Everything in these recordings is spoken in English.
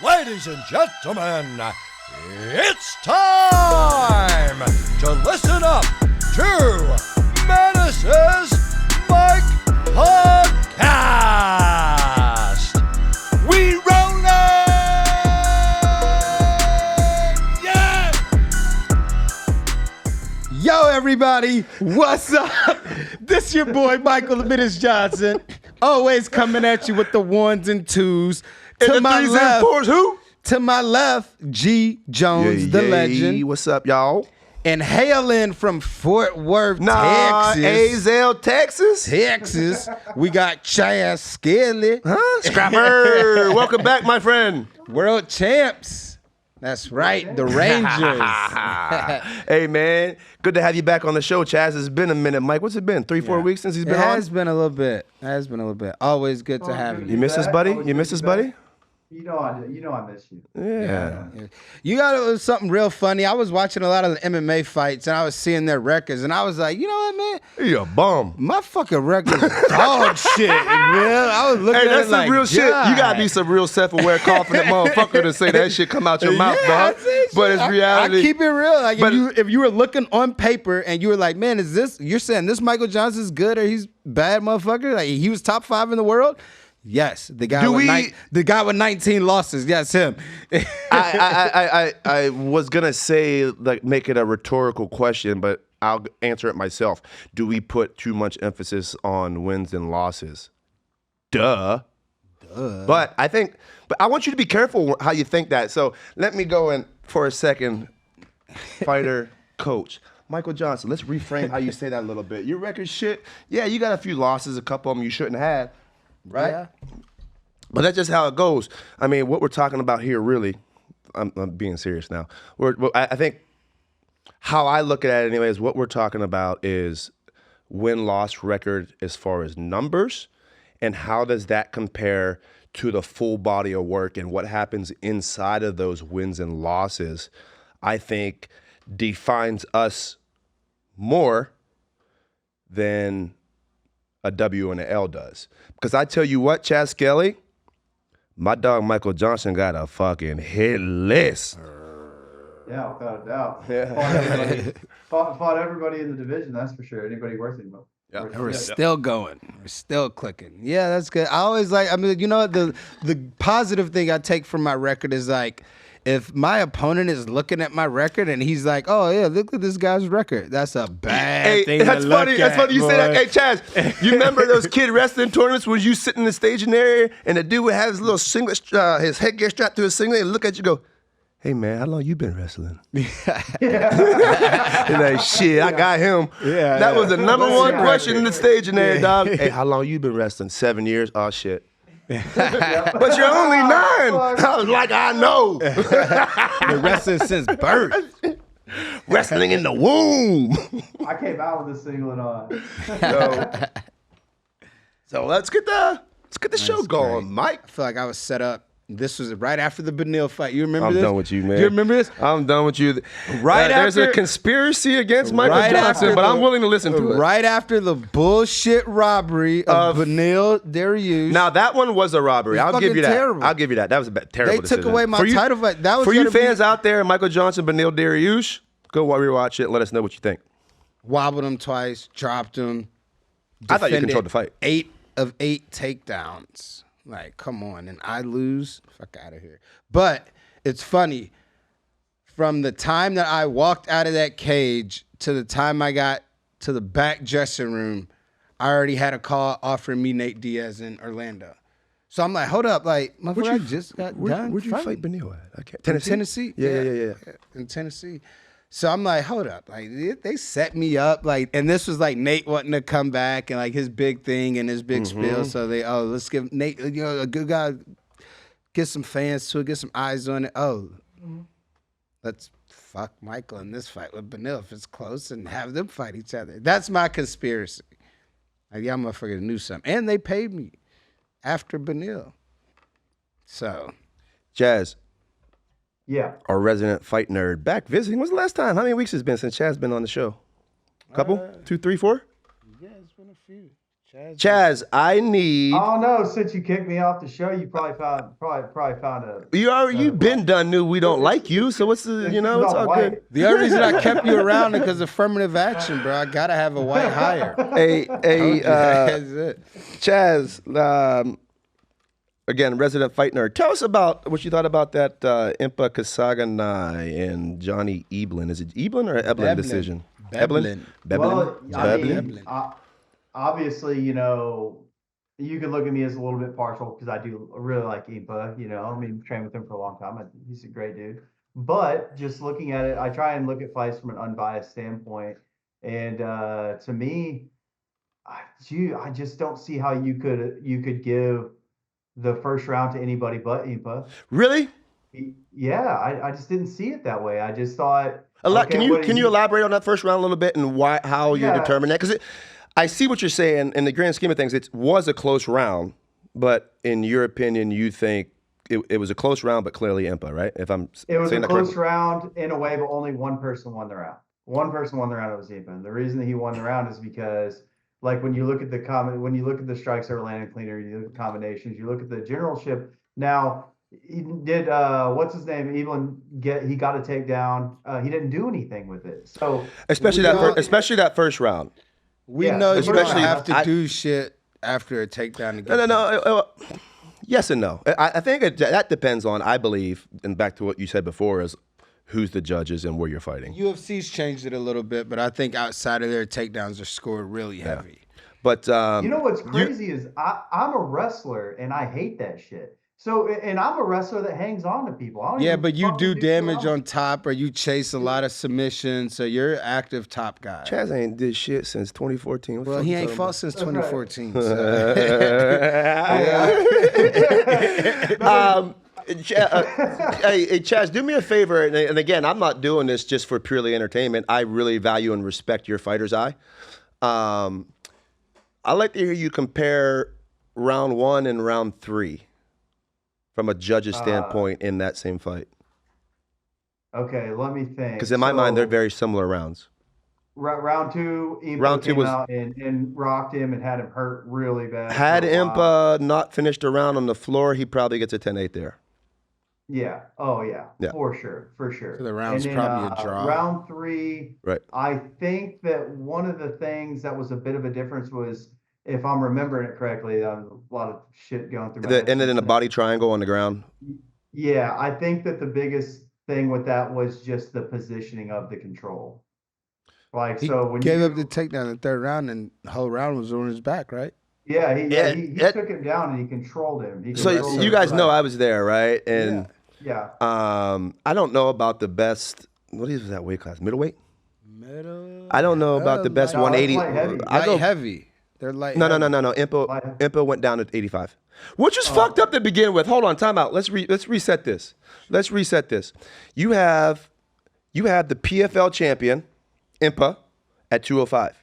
Ladies and gentlemen, it's time to listen up to Menace's Mike Podcast. We rollin'! Yeah! Yo, everybody, what's up? This your boy, Michael the Menace Johnson, always coming at you with the ones and twos. To my left, who? To my left, G. Jones, the legend. What's up, y'all? And hailing from Fort Worth, Texas. Azale, Texas, we got Chaz Skelly. Huh? Scrapper. Welcome back, my friend. World champs. That's right, the Rangers. Hey, man. Good to have you back on the show, Chaz. It's been a minute. Mike, what's it been? 3-4 weeks since he's been It on? has been a little bit. Always good to have you. You miss us, buddy? You miss us, buddy? You know I miss you. Yeah. You got something real funny. I was watching a lot of the MMA fights, and I was seeing their records, and I was like, you know what, man? You're a bum. My fucking records dog shit, man. I was looking Hey, at that's it some like, real shit. You gotta be some real self-aware, confident motherfucker to say that shit come out your mouth, dog. But it's reality. I keep it real. Like But- if you were looking on paper and you were like, man, you're saying this Michael Johnson's good or he's bad, motherfucker? Like he was top 5 in the world? Yes, the guy with 19 losses. Yes, him. I was gonna say like make it a rhetorical question, but I'll answer it myself. Do we put too much emphasis on wins and losses? Duh. But I want you to be careful how you think that. So let me go in for a second, fighter coach. Michael Johnson, let's reframe how you say that a little bit. Your record shit, yeah, you got a few losses, a couple of them you shouldn't have. Right? Yeah. But that's just how it goes. I mean, what we're talking about here, really, I'm being serious now. I think how I look at it anyway is what we're talking about is win-loss record as far as numbers, and how does that compare to the full body of work and what happens inside of those wins and losses, I think defines us more than a W and an L does. Because I tell you what, Chaz Skelly, my dog Michael Johnson got a fucking hit list. Yeah, without a doubt. Yeah. Fought everybody in the division, that's for sure. Anybody worth it. Yeah. We're still going. We're still clicking. Yeah, that's good. I always you know what, the positive thing I take from my record is like, if my opponent is looking at my record and he's like, oh yeah, look at this guy's record, that's a bad thing that's to look funny. at, That's funny you say that. boy. Hey, Chaz, you remember those kid wrestling tournaments when you sit in the staging area and the dude would have his little singlet, his headgear strapped to his singlet and look at you and go, hey man, how long you been wrestling? You're like, shit, I got him. Yeah, that yeah. was the number one question in the staging area, dog. Hey, how long you been wrestling? 7 years? Oh shit. But you're only 9. I was like, I know. Been wrestling since birth. Wrestling in the womb. I came out with this singlet on. So let's get the show going, great. Mike. I feel like I was set up. This was right after the Benil fight. You remember this? I'm done with you, man. Do you remember this? I'm done with you. Right There's after- a conspiracy against Michael Right Johnson, after but the- I'm willing to listen to it. Right after the bullshit robbery of Benil Dariush. Now that one was a robbery. It's I'll give you that. fucking terrible. I'll give you that. That was a terrible They took decision. away my For you- title fight. That was for you gonna be- fans out there, Michael Johnson, Benil Dariush, go rewatch it and let us know what you think. Wobbled him twice, dropped him. I thought you defended controlled the fight. 8 of 8 takedowns. Like, come on. And I lose. Fuck out of here. But it's funny. From the time that I walked out of that cage to the time I got to the back dressing room, I already had a call offering me Nate Diaz in Orlando. So I'm like, hold up. Like, motherfucker, I just got done. Where'd you fighting. fight Benil at? I can't. In Tennessee? Tennessee. Yeah. In Tennessee. So I'm like, hold up. Like, they set me up. Like, and this was like Nate wanting to come back and like his big thing and his big spiel. So let's give Nate, a good guy, get some fans to it, get some eyes on it. Let's fuck Michael in this fight with Benil if it's close and have them fight each other. That's my conspiracy. Like, y'all motherfuckers knew something. And they paid me after Benil. So. Jazz, Yeah. our resident fight nerd, back visiting. When's the last time? How many weeks has it been since Chaz been on the show? Couple? 2, 3, 4? Yeah, it's been a few. Chaz, I need. I don't know. Since you kicked me off the show, you probably found a. You've been done. Knew we don't like you. So what's the? It's You know, 'cause it's I'm all white. good. The only reason I kept you around is because affirmative action, bro. I gotta have a white hire. Hey, That's it. Chaz. Again, resident fight nerd. Tell us about what you thought about that Impa Kasaganai and Johnny Eblin. Is it Eblin or Eblin Beblin. decision? Beblin. Well, I Beblin? mean, obviously, you could look at me as a little bit partial because I do really like Impa. I mean, trained with him for a long time. He's a great dude. But just looking at it, I try and look at fights from an unbiased standpoint. And to me, I just don't see how you could give the first round to anybody but Impa. Really? Yeah, I just didn't see it that way. I just thought. Can you elaborate on that first round a little bit and how you're determining that? Because I see what you're saying. In the grand scheme of things, it was a close round, but in your opinion, you think it was a close round, but clearly Impa, right? It was a close round in a way, but only one person won the round. One person won the round. It was Impa. And the reason that he won the round is because, like, when you look at the strikes that were landing cleaner, you look at the combinations, you look at the generalship. Now, did what's his name? Evelyn he got a takedown. He didn't do anything with it. So especially that first round. We know you don't have to do shit after a takedown. No. Yes and no. I think that depends on, I believe, and back to what you said before, is who's the judges and where you're fighting. UFC's changed it a little bit, but I think outside of their takedowns are scored really heavy. But you know what's crazy is I'm a wrestler and I hate that shit. So, and I'm a wrestler that hangs on to people. But you do damage on top, or you chase a lot of submissions, so you're an active top guy. Chaz ain't did shit since 2014. Well, he ain't fought since 2014. Right. So. Hey, Chaz, do me a favor, and again, I'm not doing this just for purely entertainment. I really value and respect your fighter's eye. I'd like to hear you compare round 1 and round 3 from a judge's standpoint in that same fight. Okay, let me think. Because in my mind, they're very similar rounds. Round 2, Impa came out and rocked him and had him hurt really bad. Had Impa not finished a round on the floor, he probably gets a 10-8 there. Yeah. Oh, yeah. For sure. So the round's probably a draw. Round 3, right. I think that one of the things that was a bit of a difference was, if I'm remembering it correctly, a lot of shit going through my head. It ended in a body triangle on the ground. Yeah, I think that the biggest thing with that was just the positioning of the control. Like, he so when gave up the takedown in the third round, and the whole round was on his back, right? Yeah, he took him down and he controlled him. You guys know I was there, right? And yeah. I don't know about the best. What is that weight class? Middleweight? I don't know about the best 180. Light heavy. They're light. No. Impa went down to 85, which is fucked up to begin with. Hold on, time out. Let's reset this. You have the PFL champion, Impa, at 205.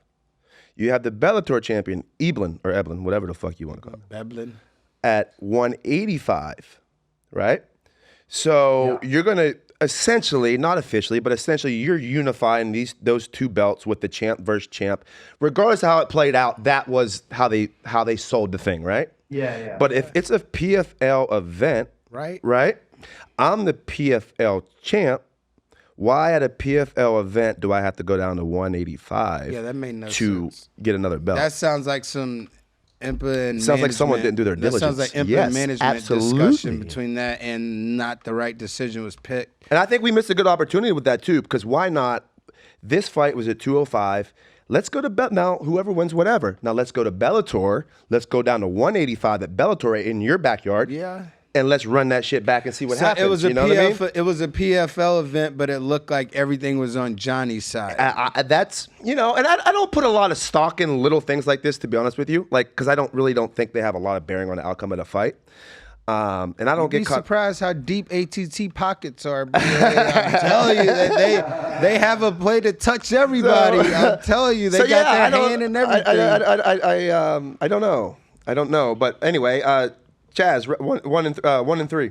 You have the Bellator champion, Eblin, whatever the fuck you want to call it. Beblin. At 185, right? So you're going to essentially, not officially, but essentially you're unifying those two belts with the champ versus champ. Regardless of how it played out, that was how they sold the thing, right? Yeah. But if it's a PFL event, right? I'm the PFL champ. Why at a PFL event do I have to go down to 185? Yeah, that made no to sense. Get another belt. That sounds like some Impa and sounds like someone didn't do their diligence. That sounds like Impa management discussion between that, and not the right decision was picked. And I think we missed a good opportunity with that too, because why not? This fight was at 205. Let's go to now. Whoever wins, whatever. Now let's go to Bellator. Let's go down to 185 at Bellator in your backyard. Yeah. And let's run that shit back and see what happens. It was a it was a PFL event, but it looked like everything was on Johnny's side. That's and I don't put a lot of stock in little things like this, to be honest with you, because I don't think they have a lot of bearing on the outcome of the fight. And I don't get surprised how deep ATT pockets are. I'm telling you that they have a play to touch everybody. I'm telling you, they got their hand in everything. I don't know, but anyway. Chaz, 1 and 3.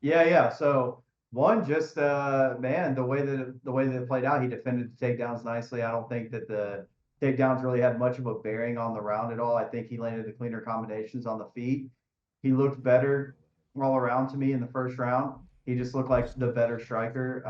Yeah. So one, man, the way that it played out, he defended the takedowns nicely. I don't think that takedowns really had much of a bearing on the round at all. I think he landed the cleaner combinations on the feet. He looked better all around to me in the first round. He just looked like the better striker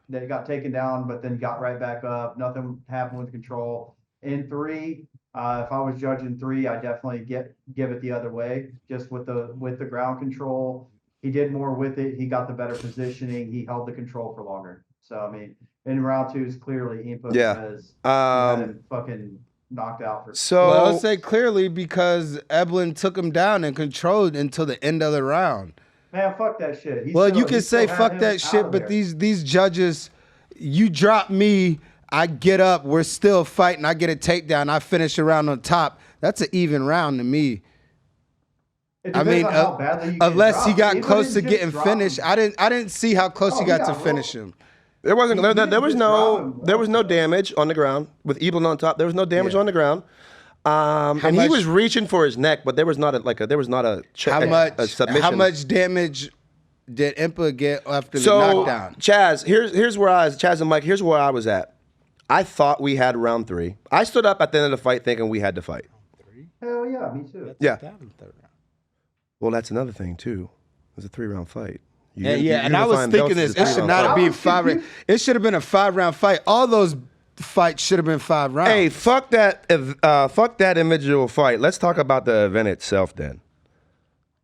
that got taken down, but then got right back up. Nothing happened with control. In 3, if I was judging 3, I definitely give it the other way, just with the ground control. He did more with it. He got the better positioning. He held the control for longer. So I mean, in round 2 is clearly Impa because he had him fucking knocked out for. So Well, I'll say clearly because Eblin took him down and controlled until the end of the round. Man, fuck that shit. You can say fuck that shit, but these judges, you drop me, I get up, we're still fighting, I get a takedown, I finish around on top. That's an even round to me. I mean, unless he got close to getting finished. I didn't see how close he got to finish him. there was no damage on the ground with Eblin on top. There was no damage on the ground. And he was reaching for his neck, but there was not a submission. How much damage did Impa get after the knockdown? Chaz, here's where Chaz and Mike, here's where I was at. I thought we had round 3. I stood up at the end of the fight thinking we had to fight. Hell yeah, me too. Yeah. Well, that's another thing too. It was a 3-round fight. And I was thinking this. It should not be 5. It should have been a 5-round fight. All those fight should have been 5 rounds. Hey, fuck that individual fight. Let's talk about the event itself then.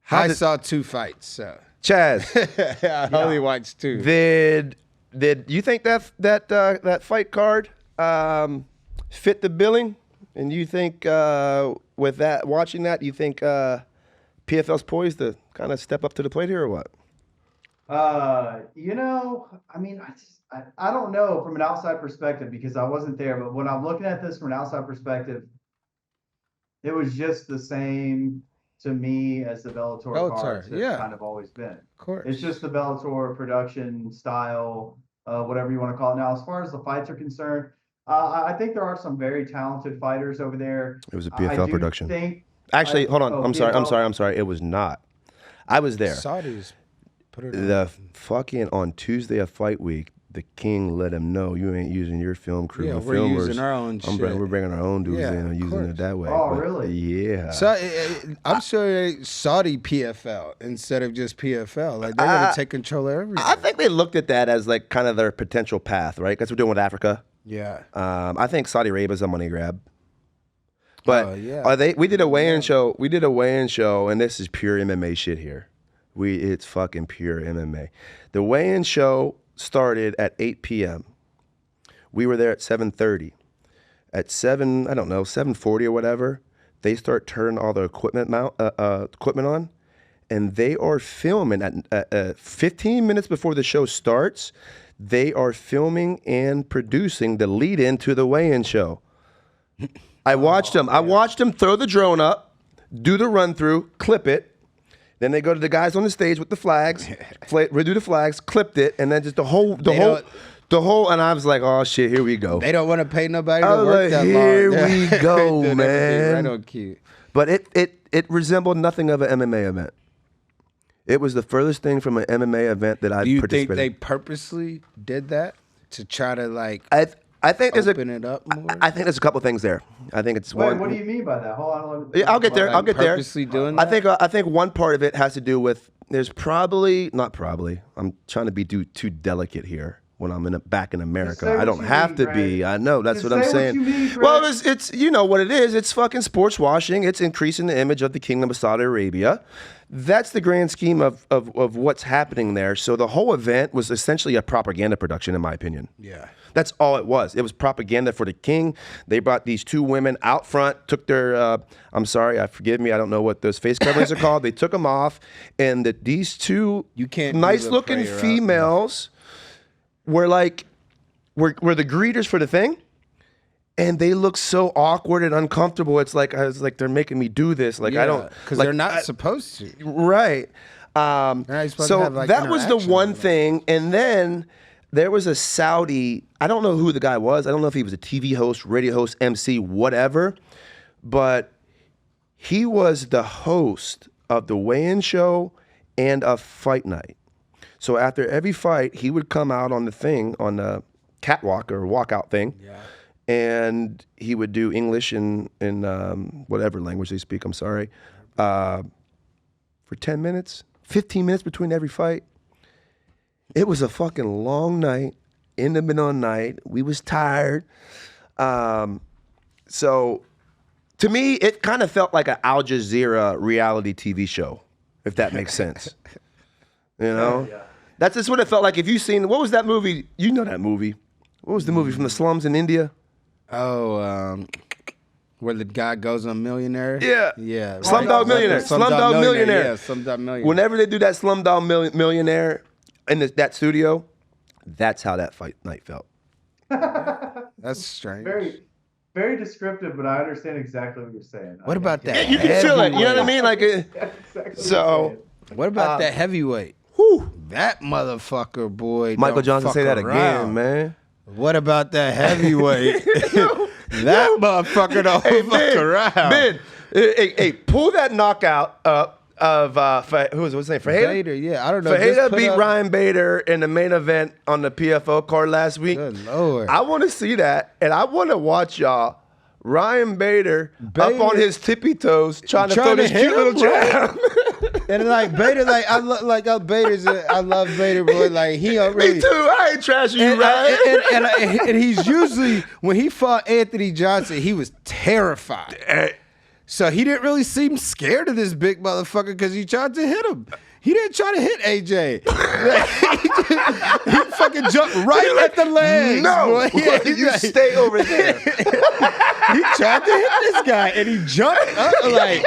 I saw 2 fights, so. Chaz, I only watched 2. Did you think that fight card fit the billing? And you think with that, watching that, you think PFL's poised to kind of step up to the plate here or what? I mean, I don't know from an outside perspective because I wasn't there, but when I'm looking at this from an outside perspective, it was just the same to me as the Bellator cards have kind of always been. Of course. It's just the Bellator production style, whatever you want to call it. Now, as far as the fights are concerned, I think there are some very talented fighters over there. It was a PFL production. Actually, hold on. I'm sorry. It was not. I was there. Saudis put it on. Fucking on Tuesday of fight week, the king let him know you ain't using your film crew. Yeah, we're using our own shit. We're bringing our own dudes in and using it that way. Oh, really? Yeah. So I'm sure Saudi PFL instead of just PFL. Like they're gonna take control of everything. I think they looked at that as like kind of their potential path, right? Because we're doing with Africa. Yeah. I think Saudi Arabia's a money grab. But we did a weigh-in show. We did a weigh-in show, and this is pure MMA shit here. It's fucking pure MMA. The weigh-in show started at 8 p.m. We were there at 7:30. At 7:40 or whatever, they start turning all the equipment on, and they are filming at 15 minutes before the show starts. They are filming and producing the lead-in to the weigh-in show. I watched them. I watched them throw the drone up, do the run-through, clip it. Then they go to the guys on the stage with the flags, redo the flags, clipped it, and then just the whole. And I was like, oh shit, here we go. They don't want to pay nobody to work that long. Here we go, man. Right on cue. But it resembled nothing of an MMA event. It was the furthest thing from an MMA event that I participated in. Do you think they purposely did that to try to like? I think there's open it up more. I think there's a couple things there. I think it's one. What do you mean by that? Hold on. Yeah, I'll get there. I'll get there. Purposely doing that? I think one part of it has to do with there's not probably. I'm trying to be too delicate here when I'm back in America. I don't have to be. I know that's what I'm saying. Well, it's you know what it is. It's fucking sports washing. It's increasing the image of the Kingdom of Saudi Arabia. That's the grand scheme of what's happening there. So the whole event was essentially a propaganda production, in my opinion. Yeah. That's all it was. It was propaganda for the king. They brought these 2 women out front, took their, forgive me, I don't know what those face coverings are called. They took them off, and these 2 nice-looking females were the greeters for the thing, and they look so awkward and uncomfortable. It's like, I was like, they're making me do this. Like, I don't. Because they're not supposed to. Right. So have, like, that was the one thing, and then there was a Saudi, I don't know who the guy was. I don't know if he was a TV host, radio host, MC, whatever. But he was the host of the weigh-in show and a fight night. So after every fight, he would come out on the thing, on the catwalk or walkout thing. Yeah. and he would do English in whatever language they speak. I'm sorry, for 10 minutes, 15 minutes between every fight. It was a fucking long night. In the middle of the night, we was tired. So to me, it kind of felt like an Al Jazeera reality TV show, if that makes sense. You know? Yeah. That's just what it felt like. If you seen, what was that movie? You know that movie. What was the movie from the slums in India? Oh, where the guy goes on Millionaire? Yeah. Yeah. Slumdog Millionaire. Slumdog Millionaire. Yeah, Slumdog Millionaire. Whenever they do that Slumdog Millionaire in that studio, that's how that fight night felt. That's strange. Very, very descriptive, but I understand exactly what you're saying. What about that? Yeah, you can feel it. You know what I mean? Like, That's exactly what so. you're saying. What about that heavyweight? Whew. That motherfucker, boy. Michael don't Johnson fuck say that around. again, man. What about that heavyweight? That motherfucker don't fuck around. Ben, hey, pull that knockout up of who was his name? Fajeda? Bader, yeah. I don't know. Fajeda just put beat up- Ryan Bader in the main event on the PFO card last week. Good Lord. I want to see that, and I want to watch y'all. Ryan Bader up on his tippy toes trying to throw this hit cute little him, right? jab. And like Bader, like I love Bader, boy. Like he don't really. Me too. I ain't trashing you, And, Ryan. and he's usually when he fought Anthony Johnson, he was terrified. So he didn't really seem scared of this big motherfucker because he tried to hit him. He didn't try to hit AJ. He fucking jumped right at the legs. No, boy. Yeah, he's you like- stay over there. He tried to hit this guy and he jumped up like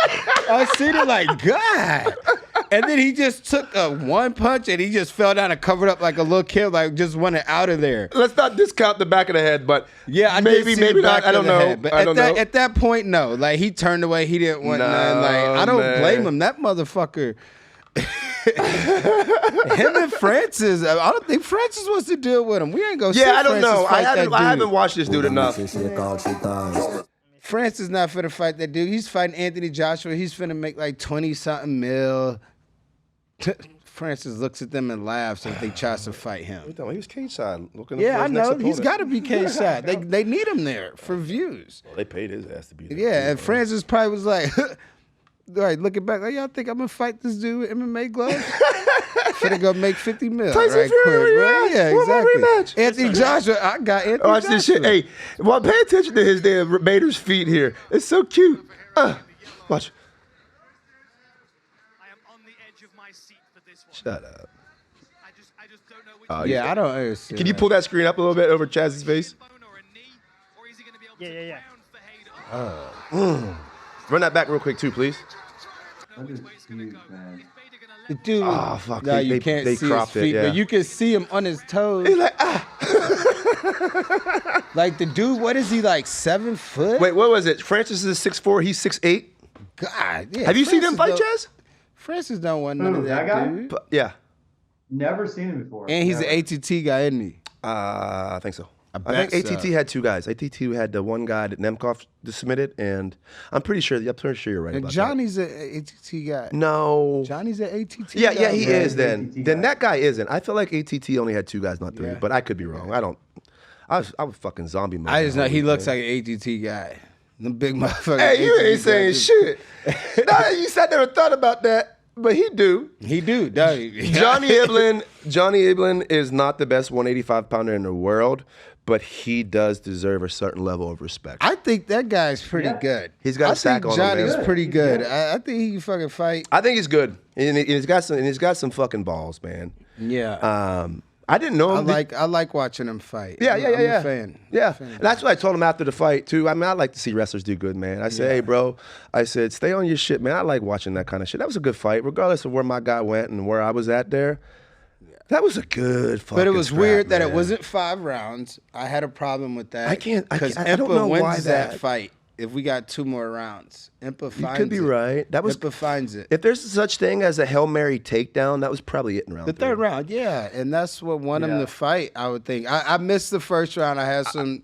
I seen it like God. And then he just took a one punch and he just fell down and covered up like a little kid, like just wanted out of there. Let's not discount the back of the head, but Yeah, I maybe, did see maybe the not. back I of don't the know. head, but I don't know. at that point, no. Like he turned away. He didn't want No, none. Like I don't man. blame him. That motherfucker. Him and Francis. I don't think Francis wants to deal with him. We ain't gonna. see Yeah, I don't Francis know. fight I that haven't dude. watched this dude enough. Francis not finna fight that dude. He's fighting Anthony Joshua. He's finna make like 20-something mil. Francis looks at them and laughs if they tries to fight him. He was cage side looking. Yeah, for I his next know. He's opponent. got to be cage side. They need him there for views. Well, they paid his ass to be there. Yeah, and Francis probably was like, right, looking back, like, y'all think I'm gonna fight this dude with MMA gloves? Finna go make 50 mil Tyson right Fury, quick, bro. rematch. Yeah, What my exactly. rematch? Anthony Joshua, I got Anthony Watch Joshua. this shit. Hey, well, pay attention to his damn Bader's feet here. It's so cute. Watch. I am on the edge of my seat for this one. Shut up. I just don't know which Oh, Yeah, I don't understand. Can you pull that screen up a little bit over Chaz's face? bone or a knee, or is he going to be able Yeah. to ground Fajeda? Run that back real quick too, please. That is huge, man. The dude, Oh, fuck, no, they- you they- can't they see cropped his it, feet, yeah. but you can see him on his toes. He's like, Like the dude, what is he, like 7 foot? Wait, what was it? Francis is 6'4", he's 6'8". God, yeah. Have you seen him fight, Francis Chaz? Francis don't want none Who, of that, that guy? dude. Yeah. Never seen him before. And he's Never. an ATT guy, isn't he? I think so. I bet think so. ATT had two guys. ATT had the one guy that Nemkov submitted, and I'm pretty sure you're right And about Johnny's an ATT guy. that. No. Johnny's an ATT Yeah, guy. yeah, he bro. is then. ATT Then guy. that guy isn't. I feel like ATT only had two guys, not three, Yeah. but I could be wrong. I was fucking zombie mode. I just that know whole he looks weekend. like an ATT guy. The big motherfucker. Hey, you ATT ain't saying guy. shit. Nah, you sat there and thought about that, but he do. He do, don't he? Johnny Iblin is not the best 185 pounder in the world, but he does deserve a certain level of respect. I think that guy's pretty Yeah. good. He's got a I sack think on him, Johnny's man. pretty good. Yeah. I think he can fucking fight. I think he's good, and he's got some fucking balls, man. Yeah. I didn't know I him. like watching him fight. Yeah, I'm yeah. a fan. Yeah, Fan. and that's what I told him after the fight too. I mean, I like to see wrestlers do good, man. I said, hey, bro, I said, stay on your shit, man. I like watching that kind of shit. That was a good fight, regardless of where my guy went and where I was at there. That was a good fucking But it was scrap, weird that it man. wasn't 5 rounds. I had a problem with that. I can't- because I don't Impa know wins why that that- fight if we got 2 more rounds. Impa finds You could be it. right. That was Impa finds it. if there's such thing as a Hail Mary takedown, that was probably it in round The three. third round, yeah, and that's what won him Yeah. the fight. I would think. I missed the first round. I had some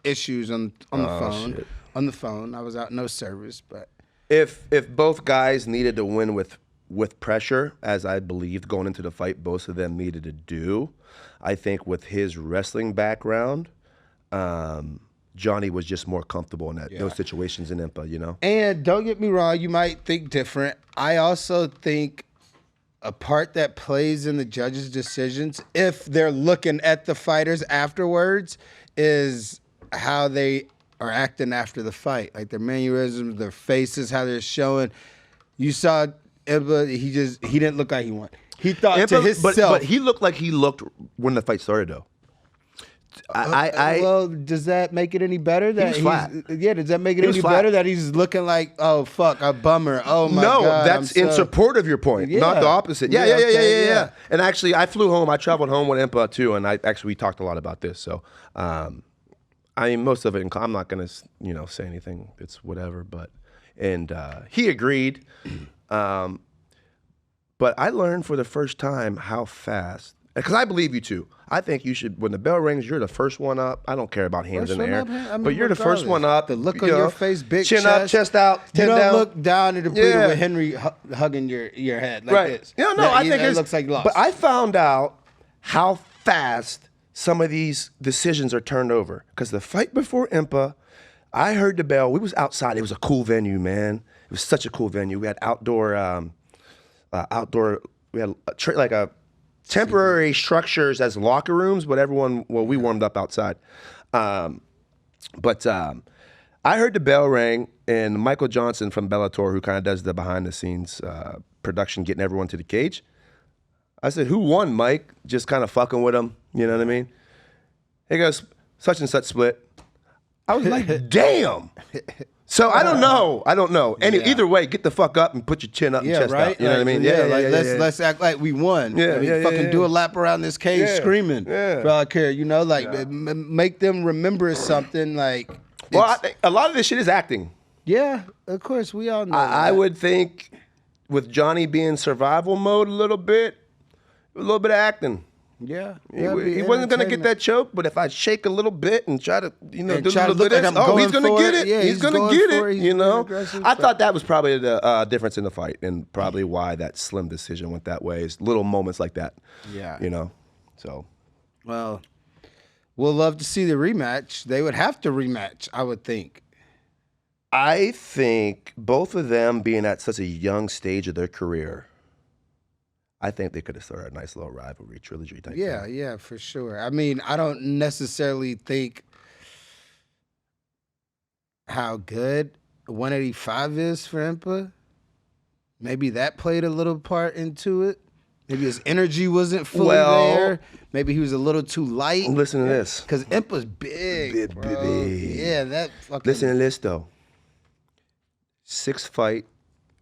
issues on the phone. shit. On the phone, I was out no service, but If both guys needed to win with pressure, as I believed going into the fight, both of them needed to do, I think with his wrestling background, Johnny was just more comfortable in Yeah. those situations in Impa, you know? And don't get me wrong, you might think different. I also think a part that plays in the judges' decisions, if they're looking at the fighters afterwards, is how they are acting after the fight. Like their mannerisms, their faces, how they're showing. You saw Impa, he didn't look like he won. He thought to Impa- himself. but he looked like he looked when the fight started, though. Well, does that make it any better? That was he's flat. Yeah, does that make it He was any flat. better that he's looking like, oh fuck, a bummer. Oh my No, god. that's in support of your point, not Yeah. the opposite. Yeah, Yeah, yeah, okay, yeah. yeah. And actually, I flew home. I traveled home with Impa too, and we talked a lot about this. So, I mean, most of it. I'm not gonna, say anything. It's whatever. But he agreed. But I learned for the first time how fast. Because I believe you too. I think you should, when the bell rings, you're the first one up. I don't care about hands First in the one air. up, I mean, but you're the first one up. The look you on know, your face, big chin chest. up, chest out, You 10 don't down. look down at the breeder Yeah. with Henry hugging your head like Right. this. No, That- I think that it looks like you lost. But I found out how fast some of these decisions are turned over. Because the fight before Impa, I heard the bell. We was outside. It was a cool venue, man. It was such a cool venue. We had outdoor. We had like a temporary structures as locker rooms, but we warmed up outside. But I heard the bell ring, and Michael Johnson from Bellator, who kind of does the behind the scenes production, getting everyone to the cage. I said, "Who won, Mike?" Just kind of fucking with him. You know what I mean? He goes, "Such and such split." I was like, "Damn." So I don't know. Either way, get the fuck up and put your chin up and chest out. You know what I mean? Let's act like we won. Yeah, I mean, yeah, fucking yeah, do a yeah. lap around this cage screaming. Yeah. For all I care, make them remember something like. Well, I think a lot of this shit is acting. Yeah, of course, we all know. I that. would think with Johnny being survival mode a little bit of acting. Yeah, He wasn't going to get that choke, but if I shake a little bit and try to, do a try to little bit look of like I'm this, he's going going to for get it. it. Yeah, he's he's going to going get for it. it, He's you know? being aggressive, I so- thought that was probably the difference in the fight and probably why that slim decision went that way is little moments like that. Yeah. You know? So. Well, we'll love to see the rematch. They would have to rematch, I would think. I think both of them being at such a young stage of their career, I think they could have started a nice little rivalry trilogy type Yeah, thing. yeah, for sure. I mean, I don't necessarily think how good 185 is for Impa. Maybe that played a little part into it. Maybe his energy wasn't fully Well- there. Maybe he was a little too light. Listen to this. Because Impa's big, bro. Big. Yeah, that fucking... Listen to this, though. 6 fight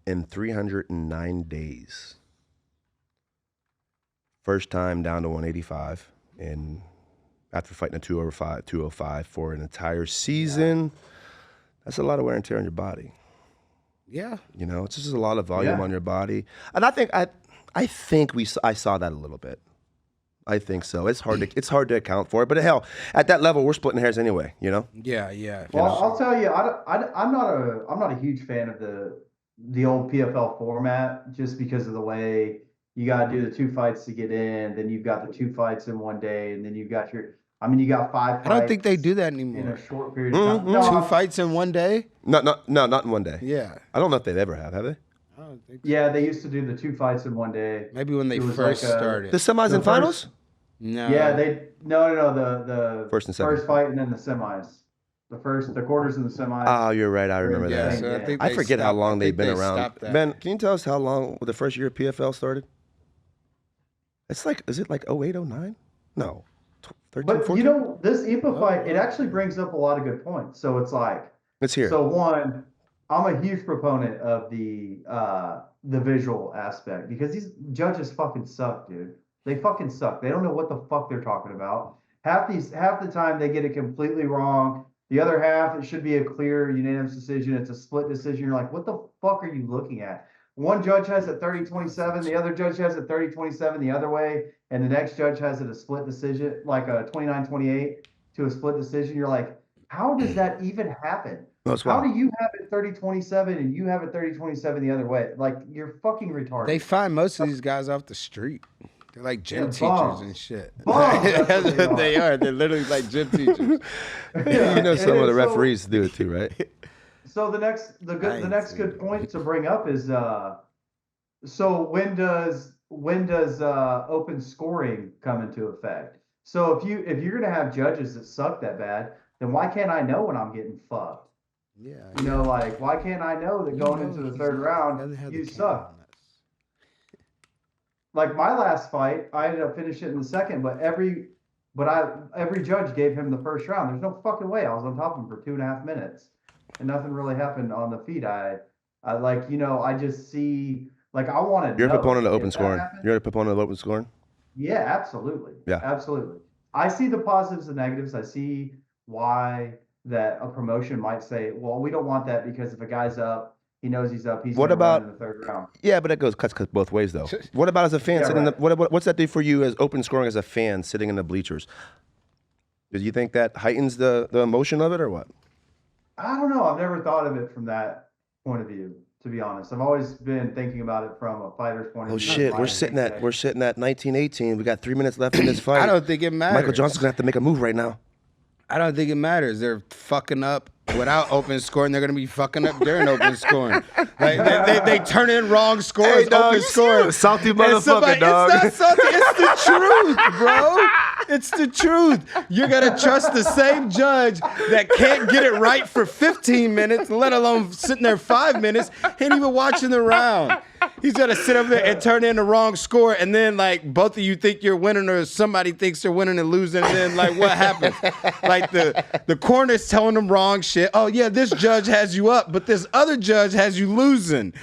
in 309 days. First time down to 185, and after fighting a 205 for an entire season, that's a lot of wear and tear on your body. Yeah. You know, it's just a lot of volume Yeah. on your body, and I think I saw that a little bit. I think so. It's hard to account for it, but hell, at that level, we're splitting hairs anyway. You know. Yeah, yeah. Well, I'll tell you, I'm not a huge fan of the old PFL format just because of the way you got to do the 2 fights to get in, then you've got the 2 fights in one day, and then you got 5 fights. I don't think they do that in anymore. a short period of time. Mhm. No, 2 fights in one day? No, not in one day. Yeah. I don't know if they've ever have they? I don't think so. Yeah, they used to do the 2 fights in one day. Maybe when they It was first like a- started. The semis The and finals? No. Yeah, the First and second. first fight and then the semis. The quarters and the semis. Oh, you're right. I remember Yeah, that. so I think I they forget how stopped- long I they've think been they around. stopped that. Ben, can you tell us how long the first year of PFL started? Is it like 08, 09? No. 13, But 14? you know, this IPA fight, it actually brings up a lot of good points. So it's like, It's here. so one, I'm a huge proponent of the visual aspect because these judges fucking suck, dude. They fucking suck. They don't know what the fuck they're talking about. Half the time they get it completely wrong. The other half, it should be a clear unanimous decision. It's a split decision. You're like, what the fuck are you looking at? One judge has it 30-27, the other judge has it 30-27 the other way, and the next judge has it a split decision, like a 29-28 to a split decision. You're like, how does that even happen? That's How why. do you have it 30-27 and you have it 30-27 the other way? Like, you're fucking retarded. They find most of these guys off the street. They're like gym Yeah, teachers bums. and shit. Bums, that's what That's what they they are. They're literally like gym teachers. You know, some of the so- referees do it too, right? So the next I ain't next seen good it. point to bring up is so when does open scoring come into effect? So if you're gonna have judges that suck that bad, then why can't I know when I'm getting fucked? Yeah. You know, like why can't I know that going into the third round you suck? Like my last fight, I ended up finishing it in the second, but every judge gave him the first round. There's no fucking way I was on top of him for 2.5 minutes, and nothing really happened on the feet. I like, you know, I just see like I want to. You're a know proponent of if open that scoring. happens. You're a proponent of open scoring. Yeah, absolutely. Yeah. Absolutely. I see the positives and negatives. I see why that a promotion might say, well, we don't want that because if a guy's up, he knows he's up. He's What gonna run about- in the third round. Yeah, but that cuts both ways though. What about as a fan Yeah, sitting? right. What's that do for you as open scoring as a fan sitting in the bleachers? Do you think that heightens the emotion of it or what? I don't know. I've never thought of it from that point of view, to be honest. I've always been thinking about it from a fighter's point of Oh view. shit, Fighting we're sitting at 1918. We got 3 minutes left in this fight. I don't think it matters. Michael Johnson's gonna have to make a move right now. I don't think it matters. They're fucking up without open scoring. They're gonna be fucking up during open scoring. Like they turn in wrong scores. Hey, dog, open you scoring. salty And motherfucker, dog. It's not salty. It's the truth, bro. It's the truth. You're gonna trust the same judge that can't get it right for 15 minutes, let alone sitting there 5 minutes, ain't even watching the round. He's gonna sit up there and turn in the wrong score, and then like both of you think you're winning, or somebody thinks they're winning and losing, and then like what happens? Like the corner's telling them wrong shit. Oh yeah, this judge has you up, but this other judge has you losing.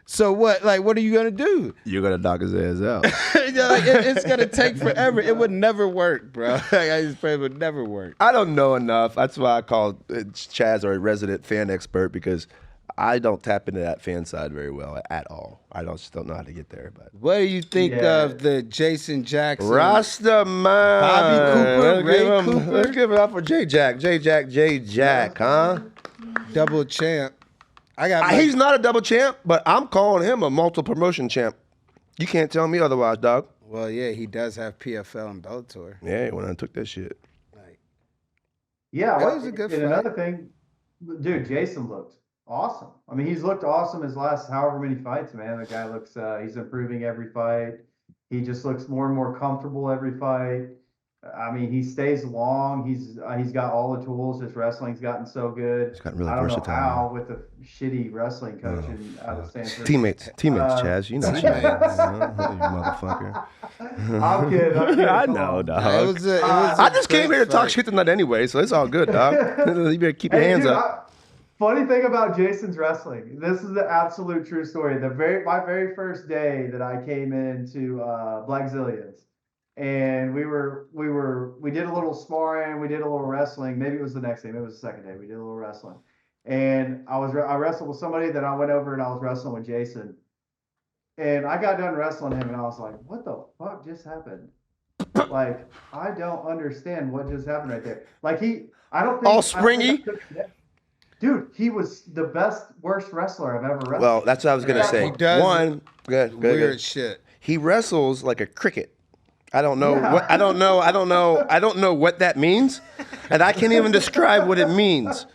So what? Like, what are you gonna do? You're gonna knock his ass out. It's gonna take forever. It would never work, bro. Like, I just pray it would never work. I don't know enough. That's why I call Chaz our resident fan expert, because I don't tap into that fan side very well at all. I just don't know how to get there. But What do you think Yeah. of the Jason Jackson? Rastaman, Bobby Cooper, Ray Cooper? Let's give it up for J Jack, huh? Double champ. I got. He's not a double champ, but I'm calling him a multiple promotion champ. You can't tell me otherwise, dog. Well, yeah, he does have PFL and Bellator. Yeah, when I took that shit. Like, Yeah, That well, was a good and fight. another thing, dude, Jason looked awesome. I mean, he's looked awesome his last however many fights, man. The guy looks, he's improving every fight. He just looks more and more comfortable every fight. I mean, he stays long. He's got all the tools. His wrestling's gotten so good. He's gotten really I don't versatile. know how with the shitty wrestling coach out of Stanford. Teammates, Chaz. You know, Teammates. you motherfucker. I'm kidding. I come know, on. dog. it was a I just came here to great talk fight. shit tonight anyway, so it's all good, dog. You better keep your Hey, hands dude, up. funny thing about Jason's wrestling. This is the absolute true story. My very first day that I came into Black Zillions, and we did a little sparring, we did a little wrestling. Maybe it was the next day, maybe it was the second day. We did a little wrestling, and I wrestled with somebody. Then I went over and I was wrestling with Jason, and I got done wrestling him, and I was like, "What the fuck just happened?" Like, I don't understand what just happened right there. Like I don't think All I don't think I springy? took it. Dude, he was the worst wrestler I've ever wrestled. Well, that's what I was gonna say. He does One, good. Weird shit. He wrestles like a cricket. I don't know Yeah. what I don't know what that means, and I can't even describe what it means.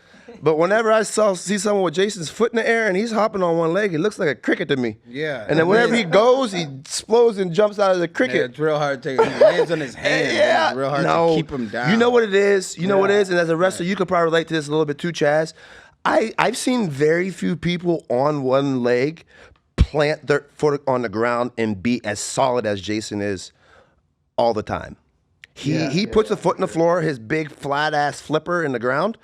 But whenever I see someone with Jason's foot in the air and he's hopping on one leg, it looks like a cricket to me. Yeah. And then whenever he goes, he explodes and jumps out of the Yeah, cricket. it's real hard to take. He lands on his hand. Yeah, It's real hard no. to keep him down. You know what it is. You know what it Yeah. is. And as a wrestler, you could probably relate to this a little bit too, Chaz. I've seen very few people on one leg plant their foot on the ground and be as solid as Jason is all the time. He puts a foot in the floor, his big flat ass flipper in the ground,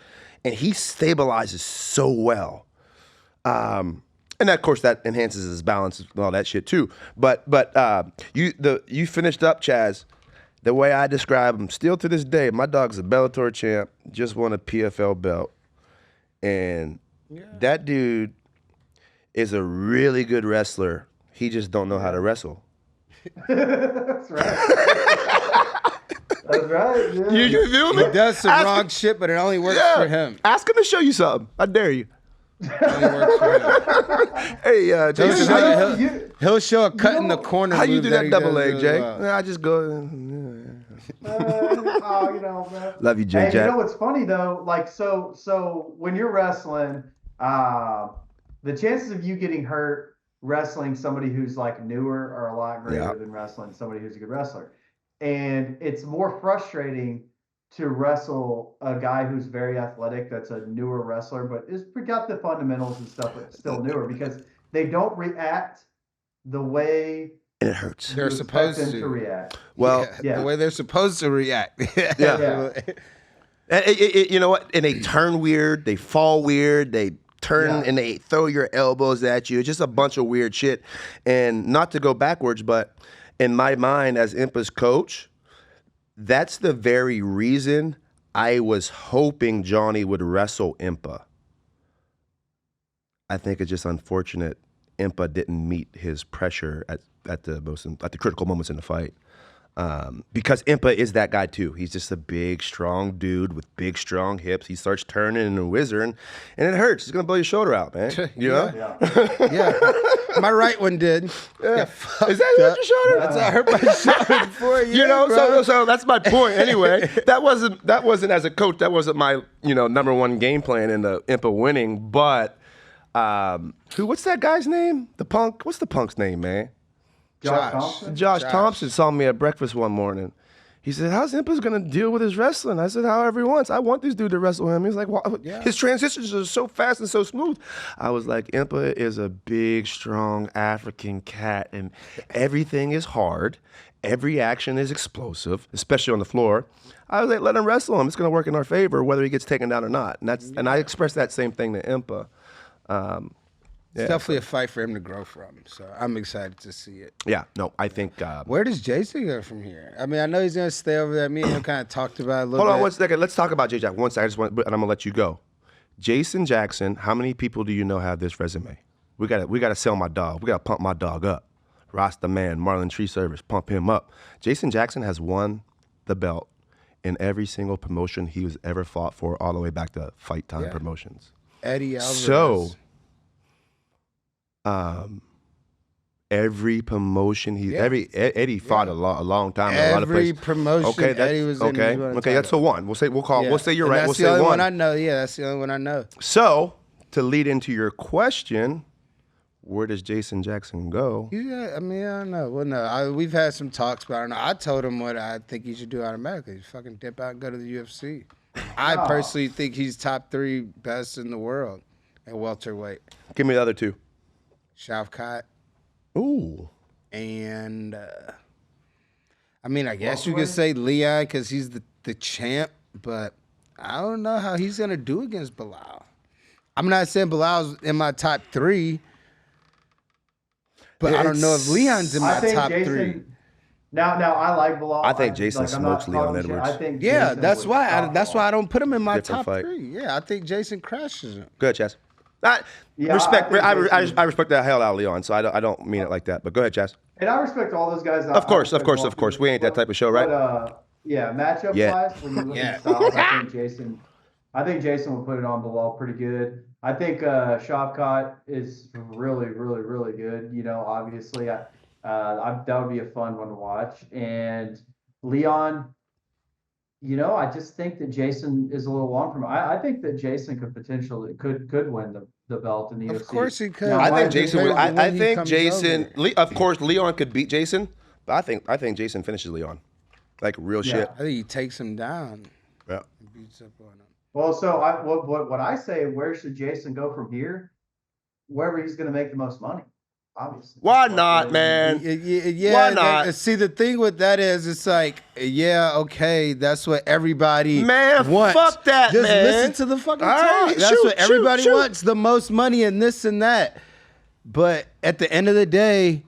and he stabilizes so well. And of course that enhances his balance and all that shit too. But you finished up, Chaz. The way I describe him, still to this day, my dog's a Bellator champ, just won a PFL belt. And that dude is a really good wrestler. He just don't know how to wrestle. That's right. That's right. Yeah. You feel me? He does some Ask wrong him- shit, but it only works Yeah. for him. Ask him to show you something. I dare you. Only works for him. Hey, Jason, show how, you- He'll show a cut in the corner. how you move do that he double does leg, really Jay? well. I just go. Man. Love you, Jay. Hey, you Jack. know what's funny though? Like, so when you're wrestling, the chances of you getting hurt wrestling somebody who's like newer are a lot greater than wrestling somebody who's a good wrestler. And it's more frustrating to wrestle a guy who's very athletic, that's a newer wrestler, but is got the fundamentals and stuff, but still newer, because they don't react the way And it hurts. They're you supposed expect them to. react. Well, Yeah. The way they're supposed to react. Yeah. You know what? And they turn weird. They fall weird. They turn and they throw your elbows at you. It's just a bunch of weird shit. And not to go backwards, but in my mind as Impa's coach, that's the very reason I was hoping Johnny would wrestle Impa. I think it's just unfortunate Impa didn't meet his pressure at the critical moments in the fight. Because Impa is that guy too. He's just a big, strong dude with big, strong hips. He starts turning and whizzing, and it hurts. He's gonna blow your shoulder out, man. You know? Yeah. My right one did. Yeah. Is that your shoulder? That's I hurt my shoulder before. You know, so that's my point. Anyway, that wasn't as a coach. That wasn't my number one game plan in the Impa winning. But what's that guy's name? The Punk. What's the Punk's name, man? Josh Thompson saw me at breakfast one morning. He said, how's Impa's going to deal with his wrestling? I said, however he wants. I want this dude to wrestle him. He's like, his transitions are so fast and so smooth. I was like, Impa is a big, strong African cat, and everything is hard. Every action is explosive, especially on the floor. I was like, let him wrestle him. It's going to work in our favor, whether he gets taken down or not. And I expressed that same thing to Impa. It's definitely a fight for him to grow from. So I'm excited to see it. Yeah, no, I think. Where does Jason go from here? I mean, I know he's going to stay over there. Me and him kind of talked about it a little bit. Hold on 1 second. Let's talk about J Jack. 1 second. And I'm gonna let you go. Jason Jackson. How many people do you know have this resume? We gotta sell my dog. We gotta pump my dog up. Rasta Man, Marlon Tree Service, pump him up. Jason Jackson has won the belt in every single promotion he was ever fought for, all the way back to Fight Time Promotions. Eddie Alvarez. So, every promotion Eddie fought a long time in a lot of places. Every promotion Eddie was in. Okay, that's the one. We'll say you're right. That's We'll the say only one. one I know. Yeah, that's the only one I know. So, to lead into your question, where does Jason Jackson go? Yeah, I mean, I don't know. Well, no, we've had some talks, but I don't know. I told him what I think he should do automatically. Fucking dip out and go to the UFC. I personally think he's top 3 best in the world at welterweight. Give me the other two. Shavkat. Ooh. And, I mean, I guess you could say Leon because he's the champ, but I don't know how he's going to do against Bilal. I'm not saying Bilal's in my top 3, but I don't know if Leon's in my top 3. Now I like Bilal. I think Jason smokes Leon Edwards. I think Yeah, Jason that's would why. stop That's Bilal. why I don't put him in my Different top fight. 3. Yeah, I think Jason crashes him. Go ahead, Chaz. I think I respect the hell out of Leon, so I don't mean it like that. But go ahead, Chaz. And I respect all those guys. Of course. We ain't that type of show, right? But, matchup wise, when you look at styles, I think Jason would put it on Bilal pretty good. I think Shavkat is really, really, really good. Obviously, that would be a fun one to watch. And Leon, I just think that Jason is a little long from. I think that Jason could potentially could win the belt in the UFC. Of course he could. Now, I why think is it Jason crazy? would. I he think comes Jason. over. Of course, Leon could beat Jason, but I think Jason finishes Leon, like real shit. I think he takes him down. Yeah. And beats up on him. Well, so what I say, where should Jason go from here? Wherever he's going to make the most money, obviously. Why not, man? Yeah, Why not? See, the thing with that is, it's like, okay, that's what everybody Man, wants. fuck that, Just man. listen to the fucking All talk. right, That's shoot, what everybody shoot. wants, the most money and this and that. But at the end of the day,